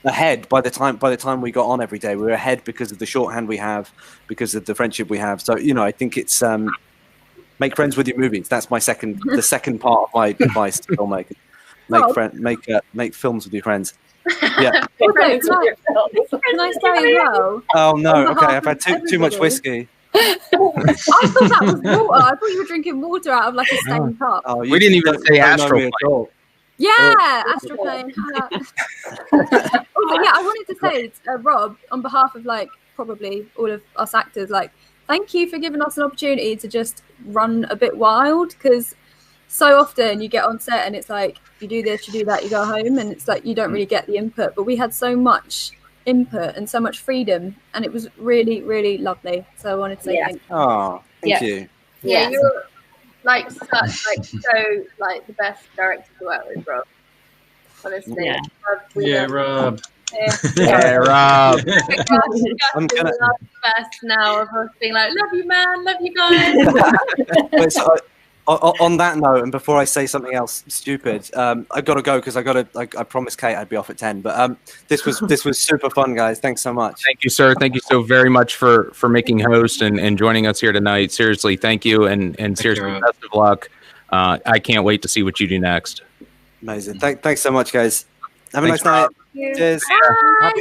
ahead by the time we got on every day. We were ahead because of the shorthand we have, because of the friendship we have. So I think it's make friends with your movies. That's the second part of my advice to filmmakers. Make films with your friends. Yeah. Can I say well? Oh no! Okay, I've had too much whiskey. I thought that was water. I thought you were drinking water out of like a stained cup. Oh, we didn't even say astroplane. Yeah, astroplane. Also, yeah, I wanted to say, Rob, on behalf of probably all of us actors, thank you for giving us an opportunity to just run a bit wild, because so often you get on set and it's like you do this, you do that, you go home, and it's like you don't really get the input. But we had so much input and so much freedom, and it was really, really lovely. So I wanted to say thank you. Oh, thank you. Yeah, you're the best director to work with, Rob. Honestly, Rob. Yeah, Rob. I'm gonna best now of us being like, love you, man, love you guys. On that note, and before I say something else stupid, I've got to go because I promised Kate I'd be off at 10. But this was super fun, guys. Thanks so much. Thank you, sir. Thank you so very much for making host and joining us here tonight. Seriously, thank you, and seriously, best of luck. I can't wait to see what you do next. Amazing. Thanks so much, guys. Have a nice night. Cheers.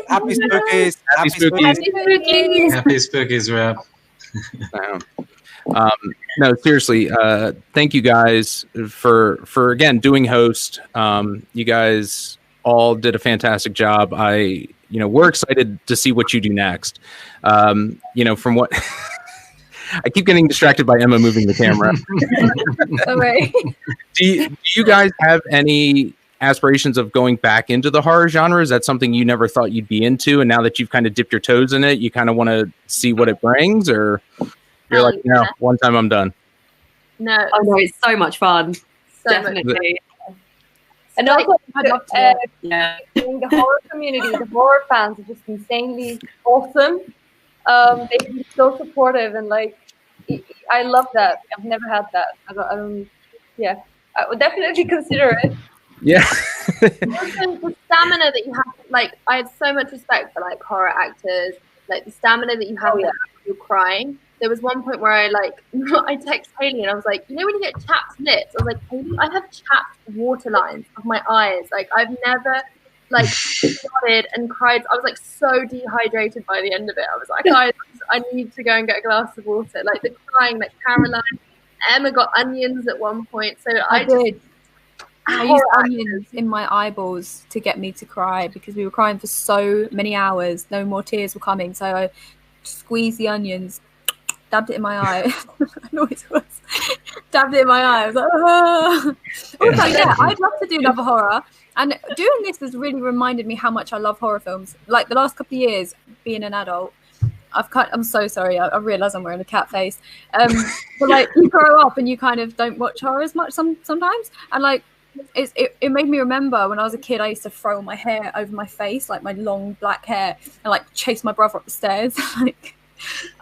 Happy spookies. Happy spookies. Happy spookies, Rob. No, seriously, thank you guys for again doing host. You guys all did a fantastic job. We're excited to see what you do next. From what I keep getting distracted by Emma moving the camera. All right. Do you guys have any aspirations of going back into the horror genre? Is that something you never thought you'd be into, and now that you've kind of dipped your toes in it, you kind of want to see what it brings, or you're like, no, one time I'm done? No, it's so much fun. Definitely. And also, the horror community, the horror fans are just insanely awesome. They can be so supportive, and like, I love that. I've never had that. I would definitely consider it. Yeah. The stamina that you have, like, I have so much respect for like horror actors, like the stamina that you have when you're crying. There was one point where I text Haley and I was like, when you get chapped lips, I was like, Haley, I have chapped waterlines of my eyes. Like, I've never nodded and cried. I was like so dehydrated by the end of it. I was like, I need to go and get a glass of water. Like the crying, like Caroline, Emma got onions at one point. So I did. I used onions in my eyeballs to get me to cry because we were crying for so many hours. No more tears were coming. So I squeezed the onions, dabbed it in my eye. Dabbed it in my eye. I was like, oh. Also, I'd love to do another horror. And doing this has really reminded me how much I love horror films. Like the last couple of years, being an adult, I'm so sorry. I realise I'm wearing a cat face. But like you grow up and you kind of don't watch horror as much sometimes. And like it made me remember when I was a kid, I used to throw my hair over my face, like my long black hair, and like chase my brother up the stairs. Like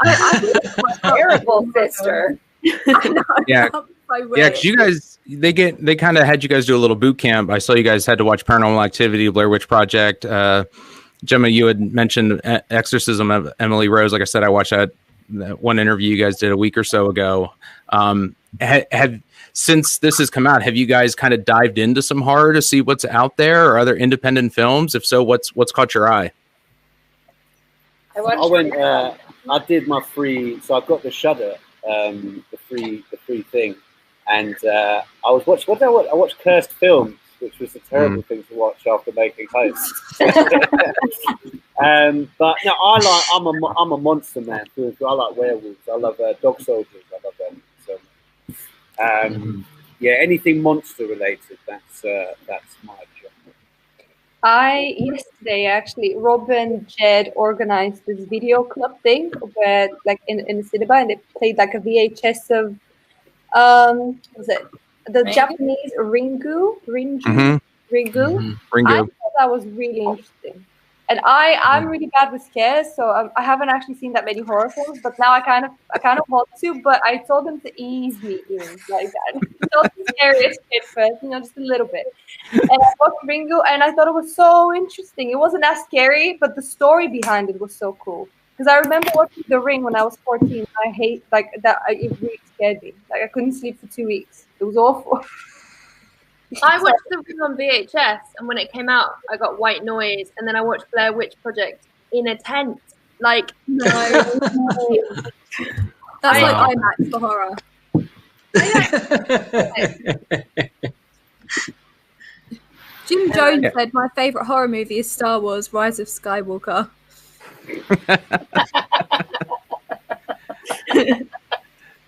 I'm terrible sister. I know, yeah, because you guys, they kind of had you guys do a little boot camp. I saw you guys had to watch Paranormal Activity, Blair Witch Project. Gemma, you had mentioned Exorcism of Emily Rose. Like I said, I watched that one interview you guys did a week or so ago. Since this has come out, have you guys kind of dived into some horror to see what's out there, or other independent films? If so, what's caught your eye? I did my free, so I've got the Shudder, the free thing, and I was watching. What did I watch? I watched Cursed Films, which was a terrible thing to watch after making Host. But no, I'm a monster man. I like werewolves. I love dog soldiers. I love them. So, anything monster related. That's my job. Yesterday actually, Rob and Jed organized this video club thing where, like, in the cinema, and they played like a VHS of was it the Japanese Ringu? Ringu. I thought that was really interesting. And I'm really bad with scares, so I haven't actually seen that many horror films. But now I kind of want to. But I told them to ease me in, like not the scariest bit first, just a little bit. And I watched Ringu, and I thought it was so interesting. It wasn't as scary, but the story behind it was so cool. Because I remember watching The Ring when I was 14. I hate that. It really scared me. Like I couldn't sleep for 2 weeks. It was awful. I watched The Ring on VHS, and when it came out, I got white noise, and then I watched Blair Witch Project in a tent. Like, no. That's like IMAX for horror. Jim Jones said, my favourite horror movie is Star Wars, Rise of Skywalker.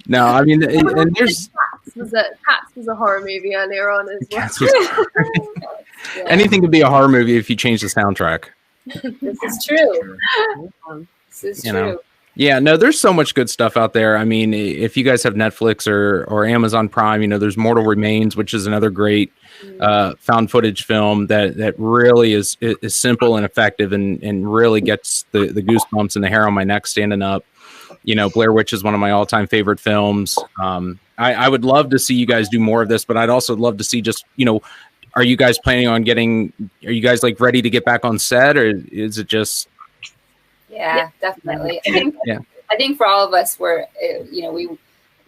No, I mean, and there's... Cats was a horror movie earlier on as well. Anything could be a horror movie if you change the soundtrack. This is true. This is true. Yeah, no, there's so much good stuff out there. I mean, if you guys have Netflix or Amazon Prime, there's Mortal Remains, which is another great found footage film that really is simple and effective and really gets the goosebumps and the hair on my neck standing up. Blair Witch is one of my all-time favorite films. I would love to see you guys do more of this, but I'd also love to see just, are you guys planning on are you guys like ready to get back on set, or is it just... Yeah, definitely. I think for all of us, we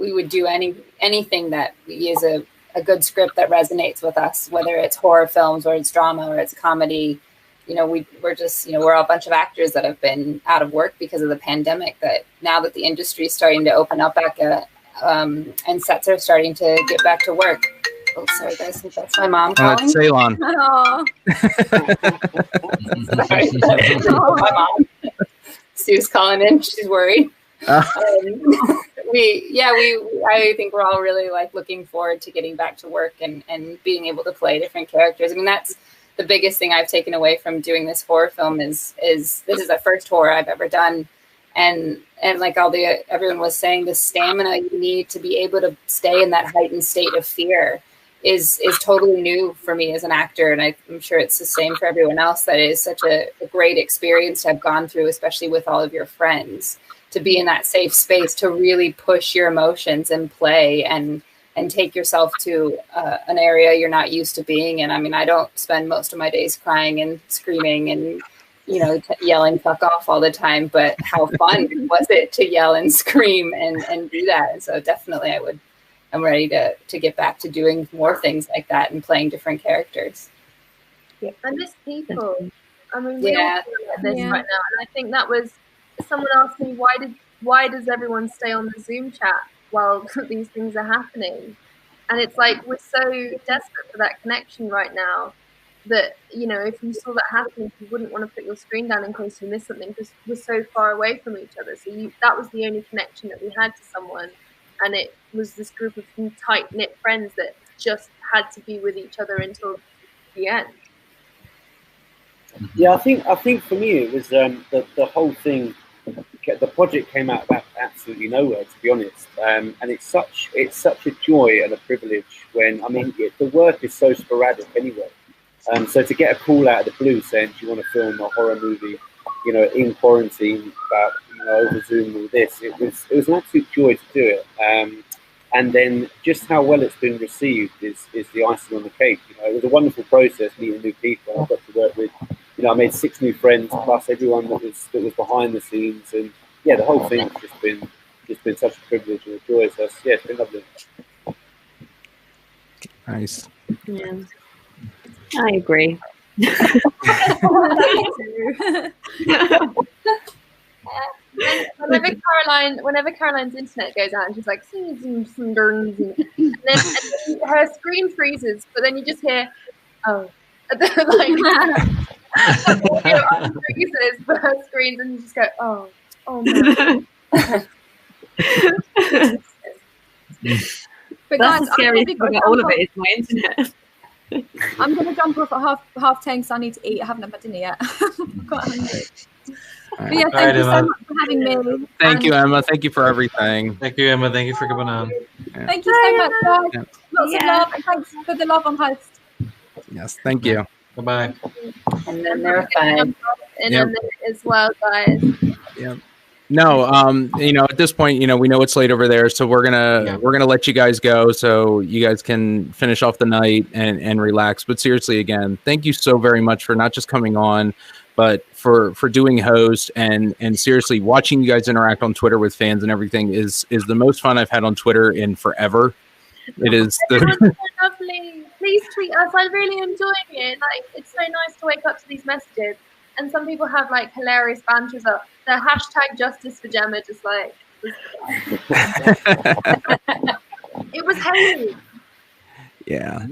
would do anything that is a good script that resonates with us, whether it's horror films or it's drama or it's comedy. You know, we're just, you know, we're all a bunch of actors that have been out of work because of the pandemic, that now that the industry is starting to open up back and sets are starting to get back to work. Oh, sorry guys, I think that's my mom calling. It's Seylan. Sorry, that's my mom. Sue's calling in. She's worried. I think we're all really like looking forward to getting back to work and being able to play different characters. I mean, that's the biggest thing I've taken away from doing this horror film is this is the first horror I've ever done. And like everyone was saying, the stamina you need to be able to stay in that heightened state of fear is totally new for me as an actor. And I'm sure it's the same for everyone else. That is such a great experience to have gone through, especially with all of your friends, to be in that safe space, to really push your emotions and play and take yourself to an area you're not used to being in. I mean, I don't spend most of my days crying and screaming and, you know, yelling fuck off all the time, but how fun was it to yell and scream and do that? And so definitely I'm ready to get back to doing more things like that and playing different characters. Yeah. I miss people. I mean, we all feel like this right now. And I think that was, someone asked me, why does everyone stay on the Zoom chat while these things are happening? And it's like, we're so desperate for that connection right now that, you know, if you saw that happening, you wouldn't want to put your screen down in case you missed something, because we're so far away from each other. So that was the only connection that we had to someone. And it was this group of tight-knit friends that just had to be with each other until the end. Yeah, I think for me it was the whole thing. The project came out of absolutely nowhere, to be honest, and it's such a joy and a privilege when, I mean, the work is so sporadic anyway. So to get a call out of the blue saying, do you want to film a horror movie, you know, in quarantine, about, you know, over Zoom, all this, it was an absolute joy to do it. And then just how well it's been received is the icing on the cake. You know, it was a wonderful process meeting new people. I got to work with, you know, I made 6 new friends plus everyone that was behind the scenes, and yeah, the whole thing's just been such a privilege and a joy. So yeah, it's been lovely. Nice. Yeah, I agree. Whenever Caroline's internet goes out and she's like, and then her screen freezes, but then you just hear, oh, like audio freezes for her screens, and you just go, oh no. But that's guys, the scariest thing about all of it is my internet. I'm going to jump off at half 10 because I need to eat. I haven't had my dinner yet. I'm quite hungry. But yeah, thank you so much for having me. Thank you, Emma. Thank you for everything. Thank you, Emma. Thank you for coming on. Yeah. Thank you so much, guys. Lots of love, and thanks for the love on post. Yes, thank you. Bye-bye. And then they're fine. And then as well, guys. Yeah. No, you know, at this point, you know, we know it's late over there, so we're gonna let you guys go so you guys can finish off the night and relax. But seriously, again, thank you so very much for not just coming on, but for doing host and seriously watching you guys interact on Twitter with fans and everything is the most fun I've had on Twitter in forever. It is so lovely. Please tweet us. I'm really enjoying it. Like, it's so nice to wake up to these messages. And some people have like hilarious banters up. The hashtag justice for Jemma, just like it was heavy. Yeah.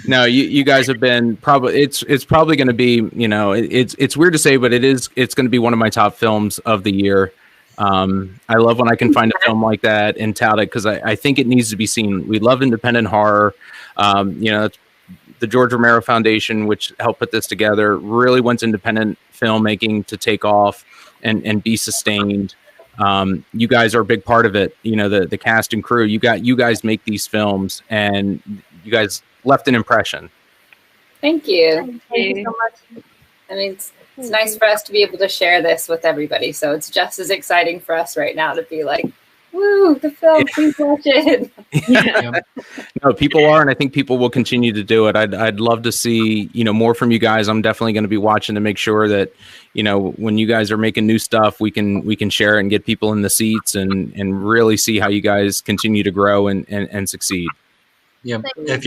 No, you guys have been probably it's probably going to be, you know, it's weird to say, but it's going to be one of my top films of the year. I love when I can find a film like that and tout it because I think it needs to be seen. We love independent horror. You know, the George Romero Foundation, which helped put this together, really wants independent filmmaking to take off and be sustained. You guys are a big part of it. You know, the cast and crew. You guys make these films, and you guys left an impression. Thank you. Thank you so much. I mean, it's nice for us to be able to share this with everybody. So it's just as exciting for us right now to be like, woo, the film, please watch it. Yeah. No, people are, and I think people will continue to do it. I'd love to see, you know, more from you guys. I'm definitely going to be watching to make sure that, you know, when you guys are making new stuff, we can share it and get people in the seats and really see how you guys continue to grow and succeed. Yep. Thank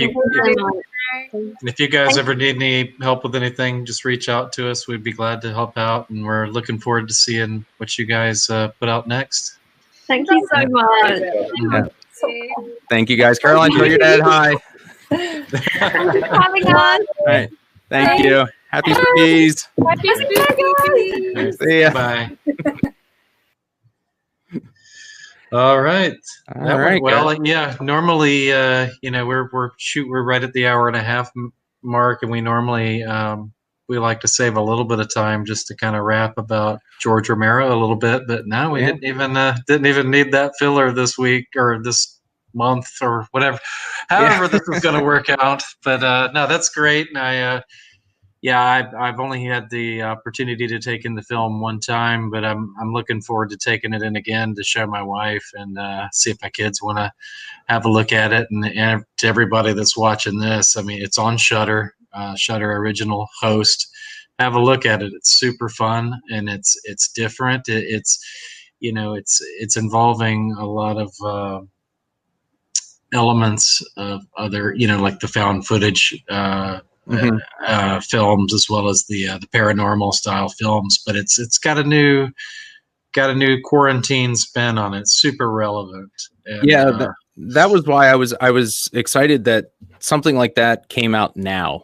If you guys ever need any help with anything, just reach out to us. We'd be glad to help out, and we're looking forward to seeing what you guys put out next. Thank you so much. Yeah. Thank you, guys. Caroline, tell your dad hi. Thanks for coming on. All right. Thank you. Happy skis. Happy spooky. See ya. Bye. All right. All right, well, yeah. Normally, we're right at the hour and a half mark, and we normally we like to save a little bit of time just to kind of rap about George Romero a little bit. But now we didn't even need that filler this week or this month or whatever. However, this is going to work out. But no, that's great. And I've only had the opportunity to take in the film one time, but I'm looking forward to taking it in again to show my wife and see if my kids want to have a look at it. And to everybody that's watching this, I mean, it's on Shudder, Shudder original host. Have a look at it. It's super fun and it's different. It's involving a lot of elements of other, like the found footage. Films as well as the paranormal style films, but it's got a new quarantine spin on it. Super relevant. And, that was why I was excited that something like that came out now,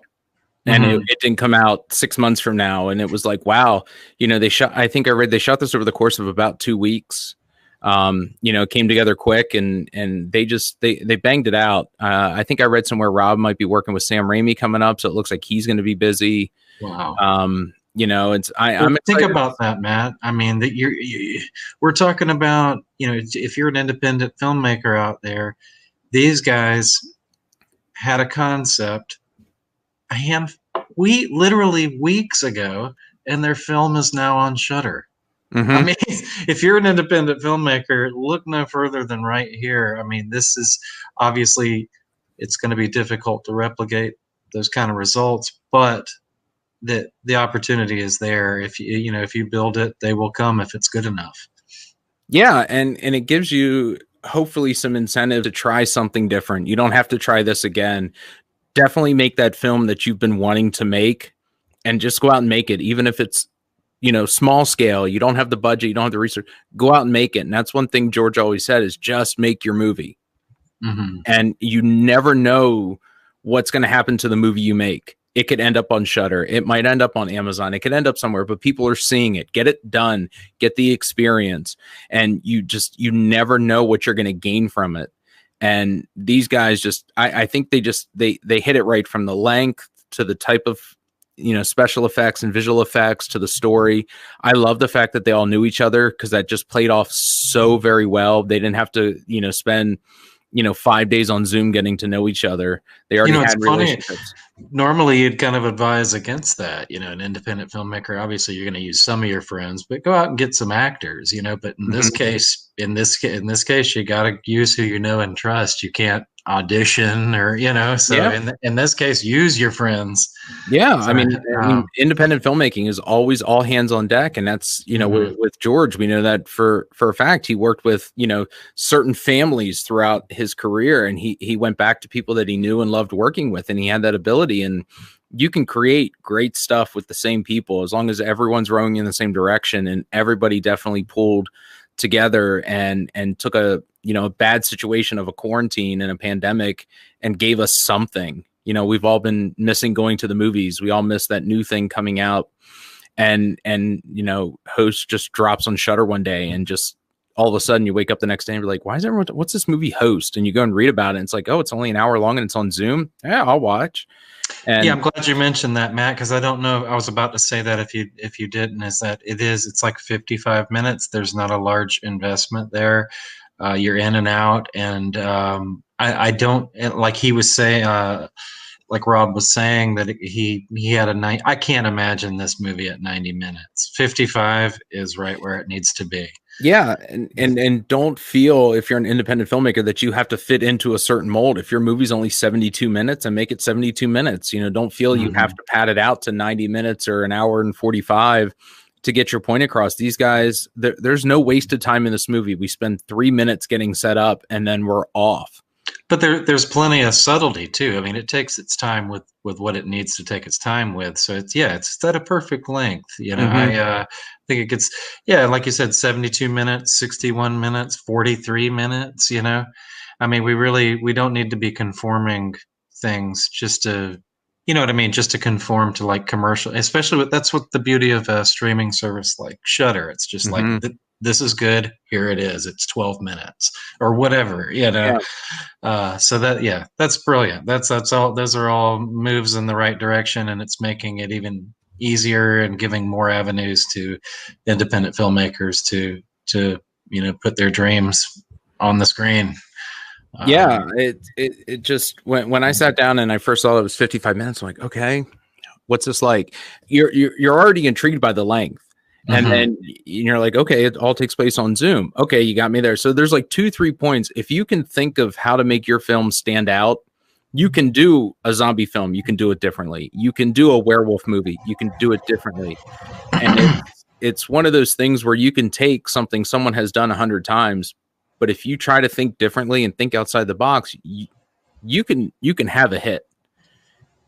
and it didn't come out 6 months from now. And it was like, wow, I think I read they shot this over the course of about 2 weeks. Came together quick and they banged it out. I think I read somewhere Rob might be working with Sam Raimi coming up, so it looks like he's going to be busy. Wow. I'm think about that, Matt. I mean, we're talking about, if you're an independent filmmaker out there, these guys had a concept literally weeks ago, and their film is now on Shudder. I mean, if you're an independent filmmaker, look no further than right here. I mean, this is obviously, it's going to be difficult to replicate those kind of results, but the opportunity is there. If you build it, they will come if it's good enough. Yeah, and it gives you hopefully some incentive to try something different. You don't have to try this again. Definitely make that film that you've been wanting to make, and just go out and make it, even if it's small scale. You don't have the budget, you don't have the research, go out and make it. And that's one thing George always said, is just make your movie. And you never know what's going to happen to the movie you make. It could end up on Shudder, it might end up on Amazon, it could end up somewhere, but people are seeing it. Get it done, get the experience, and you never know what you're going to gain from it. And these guys I think they hit it right, from the length to the type of special effects and visual effects to the story. I love the fact that they all knew each other, because that just played off so very well. They didn't have to, spend, 5 days on Zoom getting to know each other. They already had relationships. Normally, you'd kind of advise against that. An independent filmmaker, obviously, you're going to use some of your friends, but go out and get some actors. But in this case, you got to use who you know and trust. You can't audition or in this case, use your friends. I mean, independent filmmaking is always all hands on deck, and that's with George, we know that for a fact. He worked with certain families throughout his career, and he went back to people that he knew and loved working with, and he had that ability. And you can create great stuff with the same people as long as everyone's rowing in the same direction, and everybody definitely pulled together and took a bad situation of a quarantine and a pandemic and gave us something. We've all been missing going to the movies. We all miss that new thing coming out, and Host just drops on Shudder one day, and just all of a sudden you wake up the next day and you're like, why is everyone, what's this movie Host? And you go and read about it, and it's like, oh, it's only an hour long and it's on Zoom. Yeah, I'll watch. And I'm glad you mentioned that, Matt, because I don't know. I was about to say that if you didn't, is that it's like 55 minutes. There's not a large investment there. You're in and out, and I don't, like he was saying, like Rob was saying, that he had I can't imagine this movie at 90 minutes. 55 is right where it needs to be. Yeah, and don't feel, if you're an independent filmmaker, that you have to fit into a certain mold. If your movie's only 72 minutes, and make it 72 minutes. Don't feel you have to pad it out to 90 minutes or an hour and 45 to get your point across. These guys, there's no wasted time in this movie. We spend 3 minutes getting set up, and then we're off. But there's plenty of subtlety too. I mean, it takes its time with what it needs to take its time with. So it's at a perfect length. You know, I think it gets, like you said, 72 minutes, 61 minutes, 43 minutes. You know, I mean, we don't need to be conforming things just to, you know what I mean, just to conform to like commercial. Especially that's what the beauty of a streaming service like Shudder. It's just like this is good. Here it is. It's 12 minutes or whatever, you know. So that's brilliant. That's all. Those are all moves in the right direction, and it's making it even easier and giving more avenues to independent filmmakers to you know, put their dreams on the screen. It just when I sat down and I first saw it was 55 minutes, I'm like, okay, what's this like? You're already intrigued by the length. And then you're like, okay, it all takes place on Zoom. Okay, you got me there. So there's like 2-3 points. If you can think of how to make your film stand out, you can do a zombie film. You can do it differently. You can do a werewolf movie. You can do it differently. And it's one of those things where you can take something someone has done 100 times, but if you try to think differently and think outside the box, you can have a hit.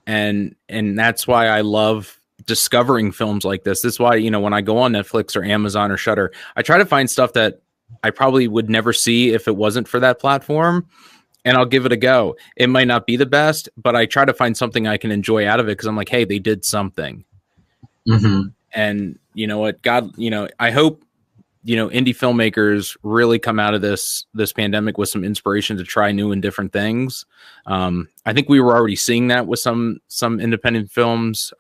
And that's why I love discovering films like this. This is why, you know, when I go on Netflix or Amazon or Shudder, I try to find stuff that I probably would never see if it wasn't for that platform, and I'll give it a go. It might not be the best, but I try to find something I can enjoy out of it because I'm like, hey, they did something. And you know what, God, you know, I hope, you know, indie filmmakers really come out of this pandemic with some inspiration to try new and different things. I think we were already seeing that with some independent films,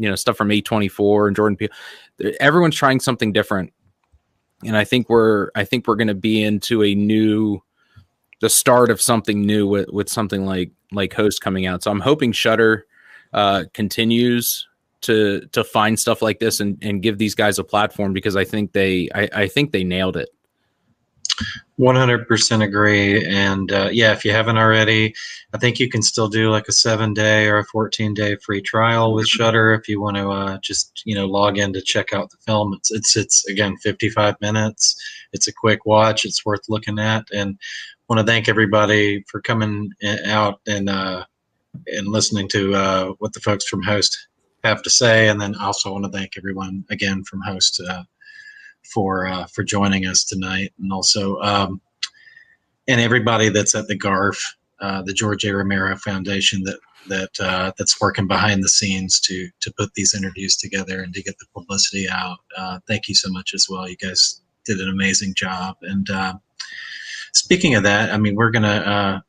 you know, stuff from A24 and Jordan Peele. Everyone's trying something different. And I think we're going to be into the start of something new with something like Host coming out. So I'm hoping Shudder continues to find stuff like this and give these guys a platform, because I think they nailed it. 100% agree. And if you haven't already, I think you can still do like a 7-day or a 14-day free trial with Shudder if you want to just, you know, log in to check out the film. It's again 55 minutes. It's a quick watch. It's worth looking at. And want to thank everybody for coming out and listening to what the folks from Host have to say. And then also want to thank everyone again from Host for joining us tonight, and also and everybody that's at the GARF, the George A. Romero Foundation that's working behind the scenes to put these interviews together and to get the publicity out. Thank you so much as well. You guys did an amazing job. And speaking of that, I mean, we're gonna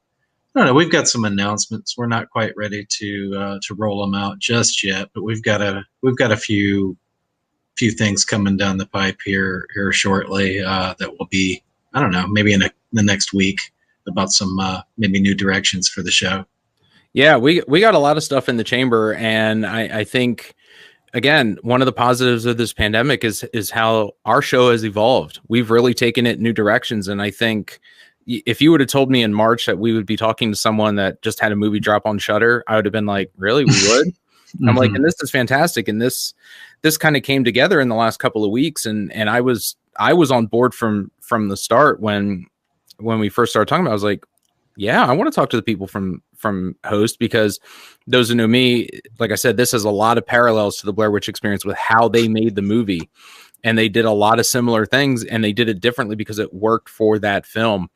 I don't know. We've got some announcements. We're not quite ready to roll them out just yet, but we've got a few things coming down the pipe here shortly that will be, I don't know, maybe in the next week, about some maybe new directions for the show. Yeah, we got a lot of stuff in the chamber, and I think, again, one of the positives of this pandemic is how our show has evolved. We've really taken it new directions, and I think if you would have told me in March that we would be talking to someone that just had a movie drop on Shudder, I would have been like, really, we would? I'm like, and this is fantastic, and this kind of came together in the last couple of weeks, and I was on board from the start when we first started talking about it. I was like, yeah, I want to talk to the people from Host, because those who know me, like I said, this has a lot of parallels to the Blair Witch Experience with how they made the movie, and they did a lot of similar things, and they did it differently because it worked for that film.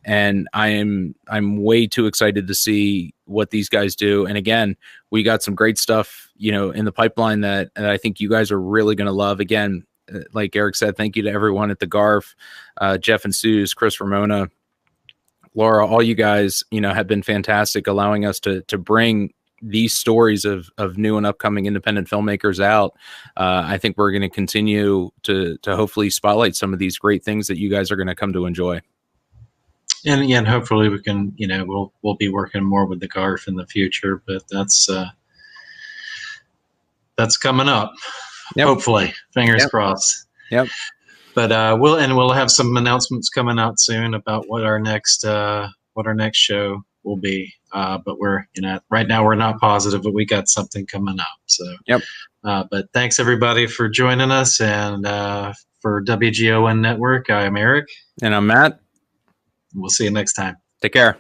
And I'm way too excited to see what these guys do. And again, we got some great stuff, you know, in the pipeline that I think you guys are really going to love. Again, like Eric said, thank you to everyone at the GARF, Jeff and Suze, Chris, Ramona, Laura, all you guys, you know, have been fantastic, allowing us to bring these stories of new and upcoming independent filmmakers out. I think we're going to continue to hopefully spotlight some of these great things that you guys are going to come to enjoy. And again, hopefully we can, you know, we'll be working more with the GARF in the future, but that's coming up. Yep. Hopefully, fingers crossed. Yep. But we'll have some announcements coming out soon about what our next show will be. But we're, you know, right now we're not positive, but we got something coming up. So yep. But thanks everybody for joining us, and for WGON Network, I'm Eric, and I'm Matt. We'll see you next time. Take care.